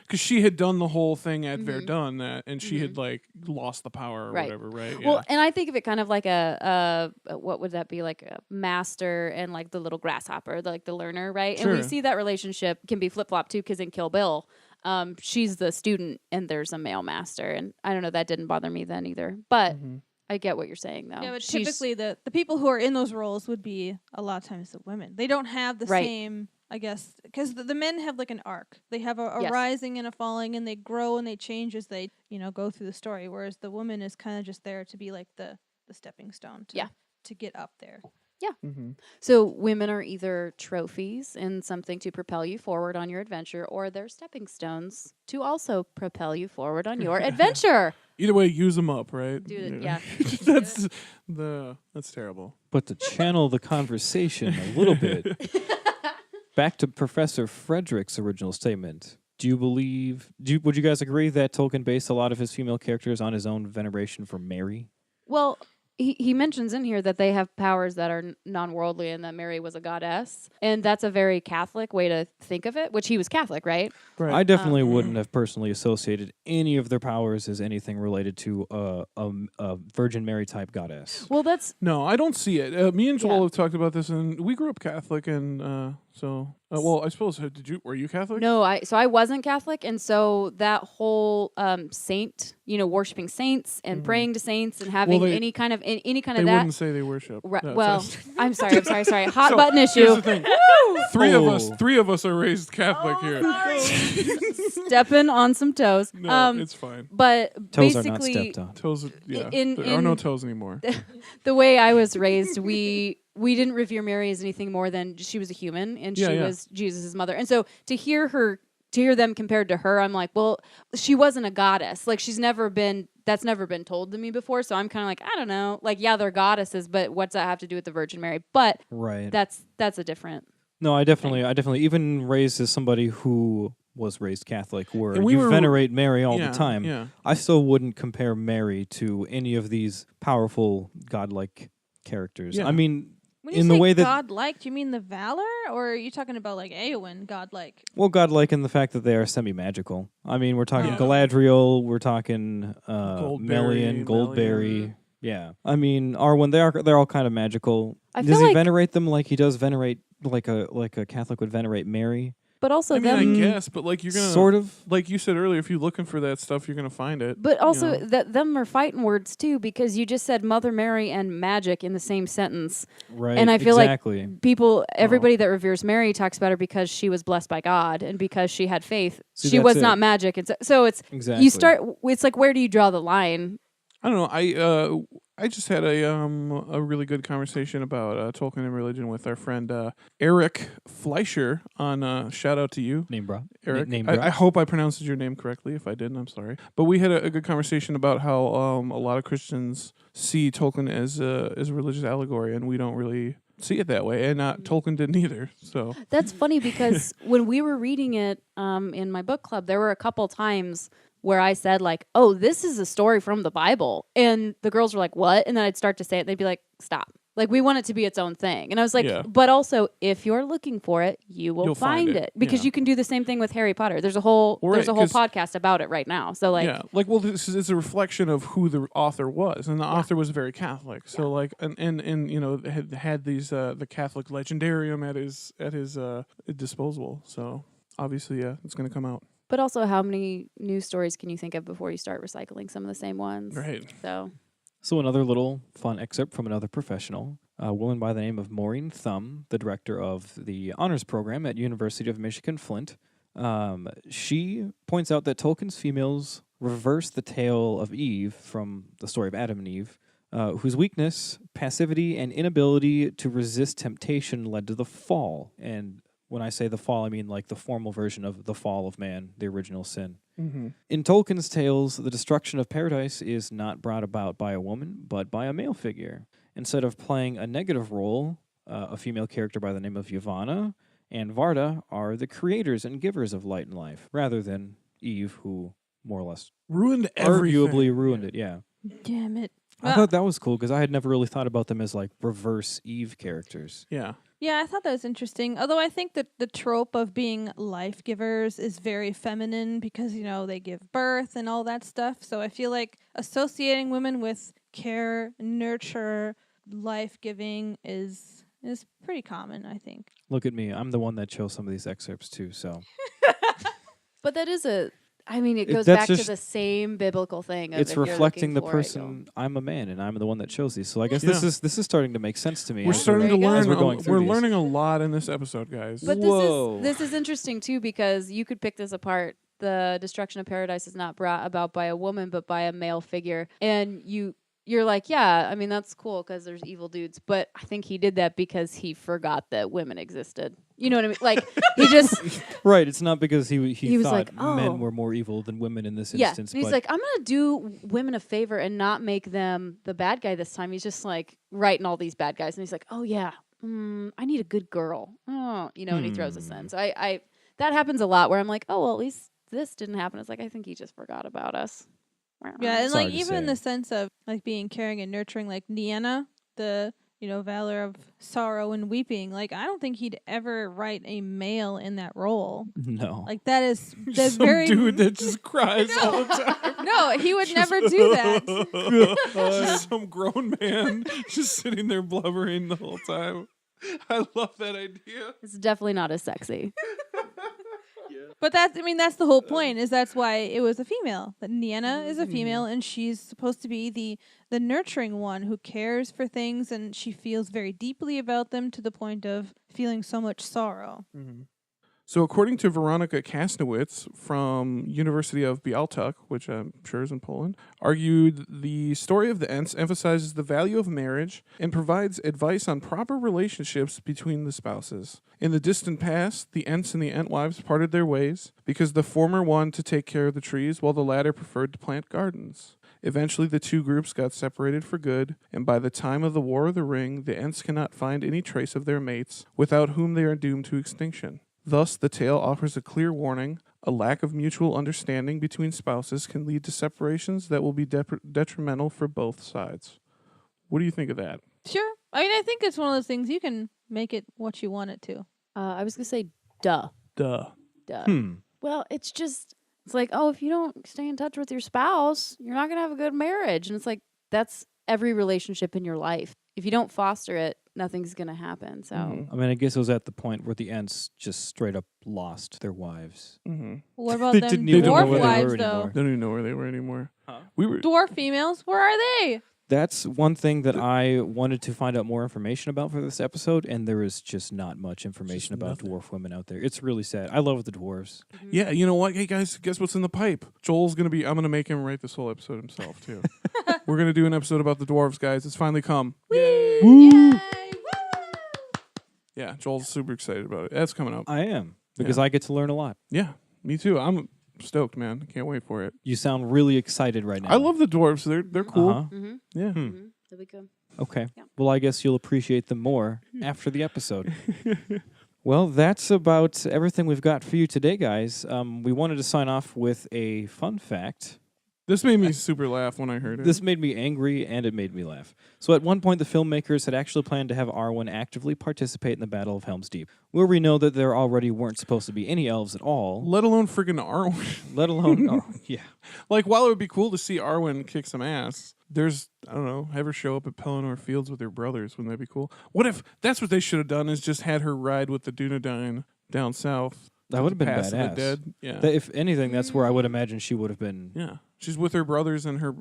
Speaker 1: because she had done the whole thing at
Speaker 4: Mhm.
Speaker 1: Verdun, that, and she had like lost the power or
Speaker 4: Right.
Speaker 1: whatever, right?
Speaker 4: Well, and I think of it kind of like a what would that be, like a master and like the little grasshopper, like the learner, right? And we
Speaker 1: Sure.
Speaker 4: see that relationship can be flip flop too, because in Kill Bill, she's the student and there's a male master, and I don't know, that didn't bother me then either, but
Speaker 1: Mhm.
Speaker 4: I get what you're saying though.
Speaker 3: Yeah, but
Speaker 4: She's-
Speaker 3: typically the people who are in those roles would be a lot of times the women. They don't have the
Speaker 4: Right.
Speaker 3: same, I guess, because the men have like an arc. They have a
Speaker 4: Yes.
Speaker 3: rising and a falling, and they grow and they change as they go through the story. Whereas the woman is kind of just there to be like the stepping stone to get up there.
Speaker 1: Mm-hmm.
Speaker 4: So women are either trophies and something to propel you forward on your adventure, or they're stepping stones to also propel you forward on your adventure.
Speaker 1: Either way, use them up, right?
Speaker 4: Do it, yeah.
Speaker 1: That's terrible.
Speaker 2: But to channel the conversation a little bit, back to Professor Frederick's original statement. Would you guys agree that Tolkien based a lot of his female characters on his own veneration for Mary?
Speaker 4: Well, he mentions in here that they have powers that are non-worldly and that Mary was a goddess. And that's a very Catholic way to think of it, which he was Catholic, right?
Speaker 1: Right.
Speaker 2: I definitely wouldn't have personally associated any of their powers as anything related to a Virgin Mary type goddess.
Speaker 4: Well, that's
Speaker 1: No, I don't see it. Me and Joel
Speaker 4: Yeah.
Speaker 1: have talked about this, and we grew up Catholic, and well, I suppose were you Catholic?
Speaker 4: no, I wasn't Catholic, and so that whole saint, worshiping saints and praying to saints and having
Speaker 1: they-
Speaker 4: any kind of
Speaker 1: They
Speaker 4: that.
Speaker 1: wouldn't say they worship.
Speaker 4: Right,
Speaker 1: No,
Speaker 4: well,
Speaker 1: so-
Speaker 4: I'm sorry. Hot
Speaker 1: So,
Speaker 4: button
Speaker 1: here's
Speaker 4: issue.
Speaker 1: the thing.
Speaker 2: Oh.
Speaker 1: Three of us are raised Catholic here.
Speaker 4: Stepping on some toes.
Speaker 1: No, it's fine.
Speaker 4: But
Speaker 2: Toes are not
Speaker 4: basically,
Speaker 2: stepped on.
Speaker 1: Toes, yeah.
Speaker 4: in-
Speaker 1: there are no
Speaker 4: in-
Speaker 1: toes anymore.
Speaker 4: the way I was raised, we didn't revere Mary as anything more than she was a human and
Speaker 1: Yeah,
Speaker 4: she
Speaker 1: yeah.
Speaker 4: was Jesus' mother. And so to hear them compared to her, I'm like, well, she wasn't a goddess. Like that's never been told to me before. So I'm kind of like, I don't know. Like, yeah, they're goddesses, but what's that have to do with the Virgin Mary? But
Speaker 2: Right.
Speaker 4: that's a different.
Speaker 2: No, I definitely, even raised as somebody who was raised Catholic, where
Speaker 1: And we
Speaker 2: you
Speaker 1: were-
Speaker 2: venerate Mary all
Speaker 1: Yeah,
Speaker 2: the time,
Speaker 1: yeah.
Speaker 2: I still wouldn't compare Mary to any of these powerful godlike characters.
Speaker 1: Yeah.
Speaker 2: I mean,
Speaker 3: When you
Speaker 2: in
Speaker 3: say
Speaker 2: the way that
Speaker 3: godlike, do you mean the valor, or are you talking about like Eowyn godlike?
Speaker 2: well, godlike in the fact that they are semi-magical. I mean, we're talking
Speaker 1: Yeah.
Speaker 2: Galadriel, we're talking
Speaker 1: Goldberry,
Speaker 2: Melian, Goldberry.
Speaker 1: Melian.
Speaker 2: Yeah, I mean, Arwen. They're all kind of magical.
Speaker 4: I
Speaker 2: Does
Speaker 4: feel
Speaker 2: he
Speaker 4: like-
Speaker 2: venerate them like he does venerate like a Catholic would venerate Mary?
Speaker 4: But also
Speaker 1: I mean,
Speaker 4: them.
Speaker 1: I guess, but like you're gonna
Speaker 2: Sort of.
Speaker 1: like you said earlier, if you're looking for that stuff, you're gonna find it.
Speaker 4: But also,
Speaker 1: know.
Speaker 4: that them are fighting words too, because you just said Mother Mary and magic in the same sentence.
Speaker 2: Right.
Speaker 4: And I feel
Speaker 2: exactly.
Speaker 4: like everybody that reveres Mary talks about her because she was blessed by God and because she had faith.
Speaker 2: See,
Speaker 4: She
Speaker 2: that's
Speaker 4: was
Speaker 2: it.
Speaker 4: not magic, and so it's
Speaker 2: Exactly.
Speaker 4: you start. It's like, where do you draw the line?
Speaker 1: I don't know. I just had a really good conversation about Tolkien and religion with our friend Eric Fleischer on shout out to you,
Speaker 2: Name drop.
Speaker 1: Eric.
Speaker 2: Name drop.
Speaker 1: I hope I pronounced your name correctly. If I didn't, I'm sorry. But we had a good conversation about how a lot of Christians see Tolkien as a religious allegory, and we don't really see it that way, and Tolkien didn't either. So
Speaker 4: That's funny because when we were reading it in my book club, there were a couple times where I said like, "Oh, this is a story from the Bible," and the girls were like, "What?" And then I'd start to say it, and they'd be like, "Stop." Like, we want it to be its own thing. And I was like,
Speaker 1: Yeah.
Speaker 4: but also, if you're looking for it, you'll
Speaker 1: You'll
Speaker 4: find
Speaker 1: find
Speaker 4: it.
Speaker 1: it.
Speaker 4: Because
Speaker 1: Yeah.
Speaker 4: you can do the same thing with Harry Potter. There's a whole
Speaker 1: Right, 'cause-
Speaker 4: podcast about it right now. So like,
Speaker 1: yeah, like this is a reflection of who the author was, and the author was very Catholic. So like, and you know had these the Catholic legendarium at his disposal. So obviously, yeah, it's gonna come out.
Speaker 4: but also, how many news stories can you think of before you start recycling some of the same ones?
Speaker 1: Right.
Speaker 2: So another little fun excerpt from another professional, a woman by the name of Maureen Thumb, the director of the honors program at University of Michigan Flint. She points out that Tolkien's females reverse the tale of Eve from the story of Adam and Eve, whose weakness, passivity, and inability to resist temptation led to the fall. And when I say the fall, I mean like the formal version of the fall of man, the original sin.
Speaker 1: Mm-hmm.
Speaker 2: In Tolkien's tales, the destruction of paradise is not brought about by a woman, but by a male figure. Instead of playing a negative role, a female character by the name of Yavanna and Varda are the creators and givers of light and life, rather than Eve, who more or less
Speaker 1: Ruined everything.
Speaker 2: arguably ruined it. Yeah,
Speaker 3: Damn it.
Speaker 2: I thought that was cool because I had never really thought about them as like reverse Eve characters.
Speaker 1: Yeah.
Speaker 3: Yeah, I thought that was interesting. Although I think that the trope of being life givers is very feminine because, you know, they give birth and all that stuff. So I feel like associating women with care, nurture, life giving is pretty common, I think.
Speaker 2: Look at me, I'm the one that chose some of these excerpts too. So
Speaker 4: But that is it goes
Speaker 2: that's
Speaker 4: back to
Speaker 2: just-
Speaker 4: the same biblical thing. Of
Speaker 2: it's
Speaker 4: if you're
Speaker 2: reflecting the
Speaker 4: looking for it,
Speaker 2: person. I'm a man, and I'm the one that chose these. So I guess
Speaker 1: Yeah.
Speaker 2: this is starting to make sense to me.
Speaker 1: We're
Speaker 2: as
Speaker 1: starting
Speaker 4: there
Speaker 1: to
Speaker 4: you go.
Speaker 1: learn.
Speaker 2: As we're going through
Speaker 1: We're
Speaker 2: these.
Speaker 1: learning a lot in this episode, guys.
Speaker 4: But
Speaker 2: Whoa.
Speaker 4: this is interesting too because you could pick this apart. The destruction of paradise is not brought about by a woman but by a male figure, and you're like, yeah, I mean that's cool because there's evil dudes, but I think he did that because he forgot that women existed. You know what I mean? Like he just
Speaker 2: Right, it's not because he
Speaker 4: was
Speaker 2: thought
Speaker 4: like, oh.
Speaker 2: men were more evil than women in this
Speaker 4: yeah.
Speaker 2: instance.
Speaker 4: And he's
Speaker 2: but
Speaker 4: like, I'm gonna do women a favor and not make them the bad guy this time. He's just like writing all these bad guys, and he's like, oh yeah, I need a good girl. Oh, and he throws us in. So I that happens a lot where I'm like, oh well, at least this didn't happen. It's like I think he just forgot about us.
Speaker 3: Yeah, and
Speaker 2: Sorry
Speaker 3: like
Speaker 2: to
Speaker 3: even in
Speaker 2: say.
Speaker 3: the sense of like being caring and nurturing, like Nienna, the valor of sorrow and weeping. Like I don't think he'd ever write a male in that role.
Speaker 2: No.
Speaker 3: Like that's
Speaker 1: Some
Speaker 3: very
Speaker 1: dude that just cries all the time.
Speaker 3: no, he would never do that.
Speaker 1: Just some grown man just sitting there blubbering the whole time. I love that idea.
Speaker 4: It's definitely not as sexy.
Speaker 3: But that's the whole point. Is that's why it was a female. That Nienna is a female, and she's supposed to be the nurturing one who cares for things, and she feels very deeply about them to the point of feeling so much sorrow.
Speaker 1: So, according to Veronika Kasnowitz from University of Białystok, which I'm sure is in Poland, argued the story of the Ents emphasizes the value of marriage and provides advice on proper relationships between the spouses. In the distant past, the Ents and the Entwives parted their ways because the former wanted to take care of the trees while the latter preferred to plant gardens. Eventually, the two groups got separated for good, and by the time of the War of the Ring, the Ents cannot find any trace of their mates, without whom they are doomed to extinction. Thus, the tale offers a clear warning. A lack of mutual understanding between spouses can lead to separations that will be detrimental for both sides. What do you think of that?
Speaker 3: Sure. I mean, I think it's one of those things you can make it what you want it to.
Speaker 4: I was gonna say, duh.
Speaker 1: Duh.
Speaker 4: Well, it's like, oh, if you don't stay in touch with your spouse, you're not gonna have a good marriage. And it's like that's every relationship in your life. If you don't foster it, nothing's gonna happen. So
Speaker 2: I mean, I guess it was at the point where the Ents just straight up lost their wives.
Speaker 3: What about
Speaker 2: They
Speaker 3: them
Speaker 2: didn't even know
Speaker 3: dwarf
Speaker 2: where they
Speaker 3: wives
Speaker 2: were
Speaker 3: though?
Speaker 2: anymore.
Speaker 1: Don't even know where they were anymore.
Speaker 2: Huh?
Speaker 1: We were.
Speaker 3: Dwarf females, where are they?
Speaker 2: That's one thing that I wanted to find out more information about for this episode, and there is just not much information about
Speaker 1: nothing.
Speaker 2: dwarf women out there. It's really sad. I love the dwarves.
Speaker 1: Yeah, you know what? Hey guys, guess what's in the pipe? I'm gonna make him write this whole episode himself too. We're gonna do an episode about the dwarves, guys. It's finally come. Yay!
Speaker 3: Yay!
Speaker 1: Yeah, Joel's super excited about it. That's coming up.
Speaker 2: I am, because
Speaker 1: Yeah.
Speaker 2: I get to learn a lot.
Speaker 1: Yeah, me too. I'm stoked, man. Can't wait for it.
Speaker 2: You sound really excited right now.
Speaker 1: I love the dwarves. They're cool.
Speaker 2: Uh-huh.
Speaker 4: mm-hmm.
Speaker 1: Yeah.
Speaker 2: Hmm.
Speaker 4: That'll be good.
Speaker 2: Okay.
Speaker 4: Yeah.
Speaker 2: Well, I guess you'll appreciate them more after the episode. Well, that's about everything we've got for you today, guys. We wanted to sign off with a fun fact.
Speaker 1: This made me super laugh when I heard it.
Speaker 2: This made me angry, and it made me laugh. So at one point, the filmmakers had actually planned to have Arwen actively participate in the Battle of Helm's Deep, where we know that there already weren't supposed to be any elves at all,
Speaker 1: let alone freaking Arwen.
Speaker 2: let alone... oh, yeah.
Speaker 1: Like, while it would be cool to see Arwen kick some ass, there's, I don't know, have her show up at Pelennor Fields with her brothers. Wouldn't that be cool? What if that's what they should have done, is just had her ride with the Dunedain down south?
Speaker 2: That would have been
Speaker 1: Pass of the
Speaker 2: badass.
Speaker 1: Dead. Yeah.
Speaker 2: If anything, that's where I would imagine she would have been.
Speaker 1: Yeah. She's with her brothers and her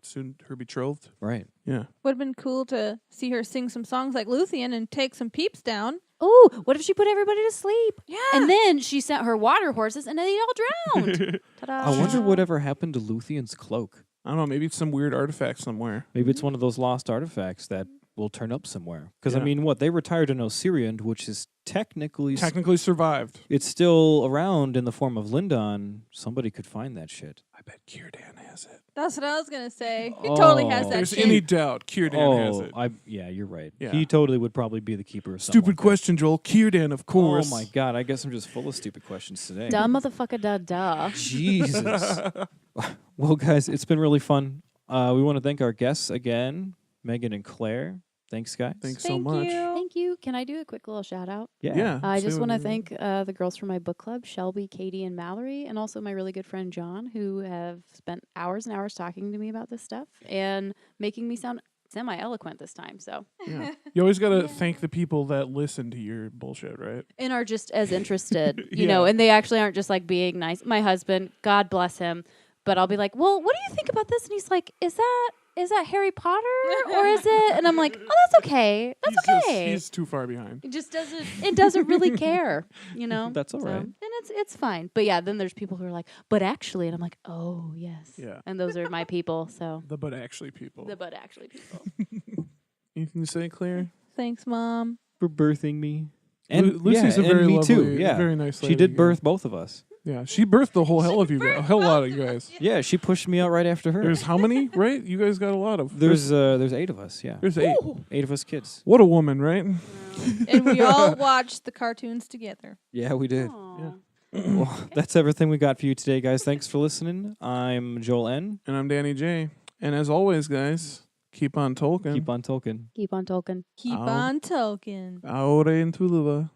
Speaker 1: soon her betrothed.
Speaker 2: Right.
Speaker 1: Yeah.
Speaker 3: Would have been cool to see her sing some songs like Luthien and take some peeps down.
Speaker 4: Oh, what if she put everybody to sleep?
Speaker 3: Yeah.
Speaker 4: And then she sent her water horses and then they all drowned. Ta-da.
Speaker 2: I wonder whatever happened to Luthien's cloak.
Speaker 1: I don't know, maybe it's some weird artifact somewhere.
Speaker 2: Maybe it's one of those lost artifacts that will turn up somewhere. Because, I
Speaker 1: Yeah.
Speaker 2: mean, they retired an Osirian, which is technically
Speaker 1: Survived.
Speaker 2: it's still around in the form of Lindon. Somebody could find that shit.
Speaker 1: I bet Círdan has it.
Speaker 3: That's what I was gonna say. He totally has
Speaker 2: Oh.
Speaker 3: that
Speaker 1: There's
Speaker 3: shit.
Speaker 1: any doubt, Círdan has it.
Speaker 2: Yeah, you're right.
Speaker 1: Yeah.
Speaker 2: He totally would probably be the keeper of something
Speaker 1: Stupid
Speaker 2: like that.
Speaker 1: question, Joel. Círdan, of course.
Speaker 2: Oh my god, I guess I'm just full of stupid questions today.
Speaker 4: Duh, motherfucker, duh.
Speaker 2: Jesus. Well, guys, it's been really fun. We want to thank our guests again, Megan and Claire. Thanks, guys.
Speaker 1: Thanks so
Speaker 3: Thank
Speaker 1: much.
Speaker 3: you.
Speaker 4: Thank you. Can I do a quick little shout out?
Speaker 1: Yeah.
Speaker 4: I
Speaker 1: say
Speaker 4: just want to
Speaker 1: whatever you
Speaker 4: thank the girls from my book club, Shelby, Katie, and Mallory, and also my really good friend John, who have spent hours and hours talking to me about this stuff and making me sound semi-eloquent this time. So,
Speaker 1: Yeah. You always got to thank the people that listen to your bullshit, right?
Speaker 4: and are just as interested, you know, and they actually aren't just like being nice. My husband, God bless him, but I'll be like, well, what do you think about this? And he's like, is that Harry Potter or is it? And I'm like, oh, that's okay. That's okay.
Speaker 1: He's too far behind.
Speaker 4: It just doesn't really care, you know?
Speaker 2: That's all right.
Speaker 4: And it's fine. But yeah, then there's people who are like, but actually, and I'm like, oh, yes.
Speaker 1: Yeah.
Speaker 4: And those are my people, so.
Speaker 1: The but actually people.
Speaker 4: The but actually people.
Speaker 1: Anything to say, Claire?
Speaker 3: Thanks, Mom.
Speaker 2: For birthing me. And
Speaker 1: Lucy's
Speaker 2: yeah,
Speaker 1: a very
Speaker 2: and me
Speaker 1: lovely,
Speaker 2: too. Yeah.
Speaker 1: very nice lady.
Speaker 2: She did
Speaker 1: again.
Speaker 2: birth both of us.
Speaker 1: Yeah, she birthed the whole hell of you guys. A hell lot of you guys.
Speaker 2: Yeah, she pushed me out right after her.
Speaker 1: There's how many, right? You guys got a lot of.
Speaker 2: There's 8 of us, yeah.
Speaker 1: There's 8.
Speaker 2: 8 of us kids.
Speaker 1: What a woman, right?
Speaker 3: And we all watched the cartoons together.
Speaker 2: Yeah, we did.
Speaker 4: Aw.
Speaker 1: Yeah.
Speaker 2: Well, that's everything we got for you today, guys. Thanks for listening. I'm Joel N.
Speaker 1: And I'm Danny J. And as always, guys, keep on Tolkien.
Speaker 2: Keep on Tolkien.
Speaker 4: Keep on Tolkien.
Speaker 3: Keep
Speaker 1: Ow.
Speaker 3: on Tolkien.
Speaker 1: Aure in Tuluva.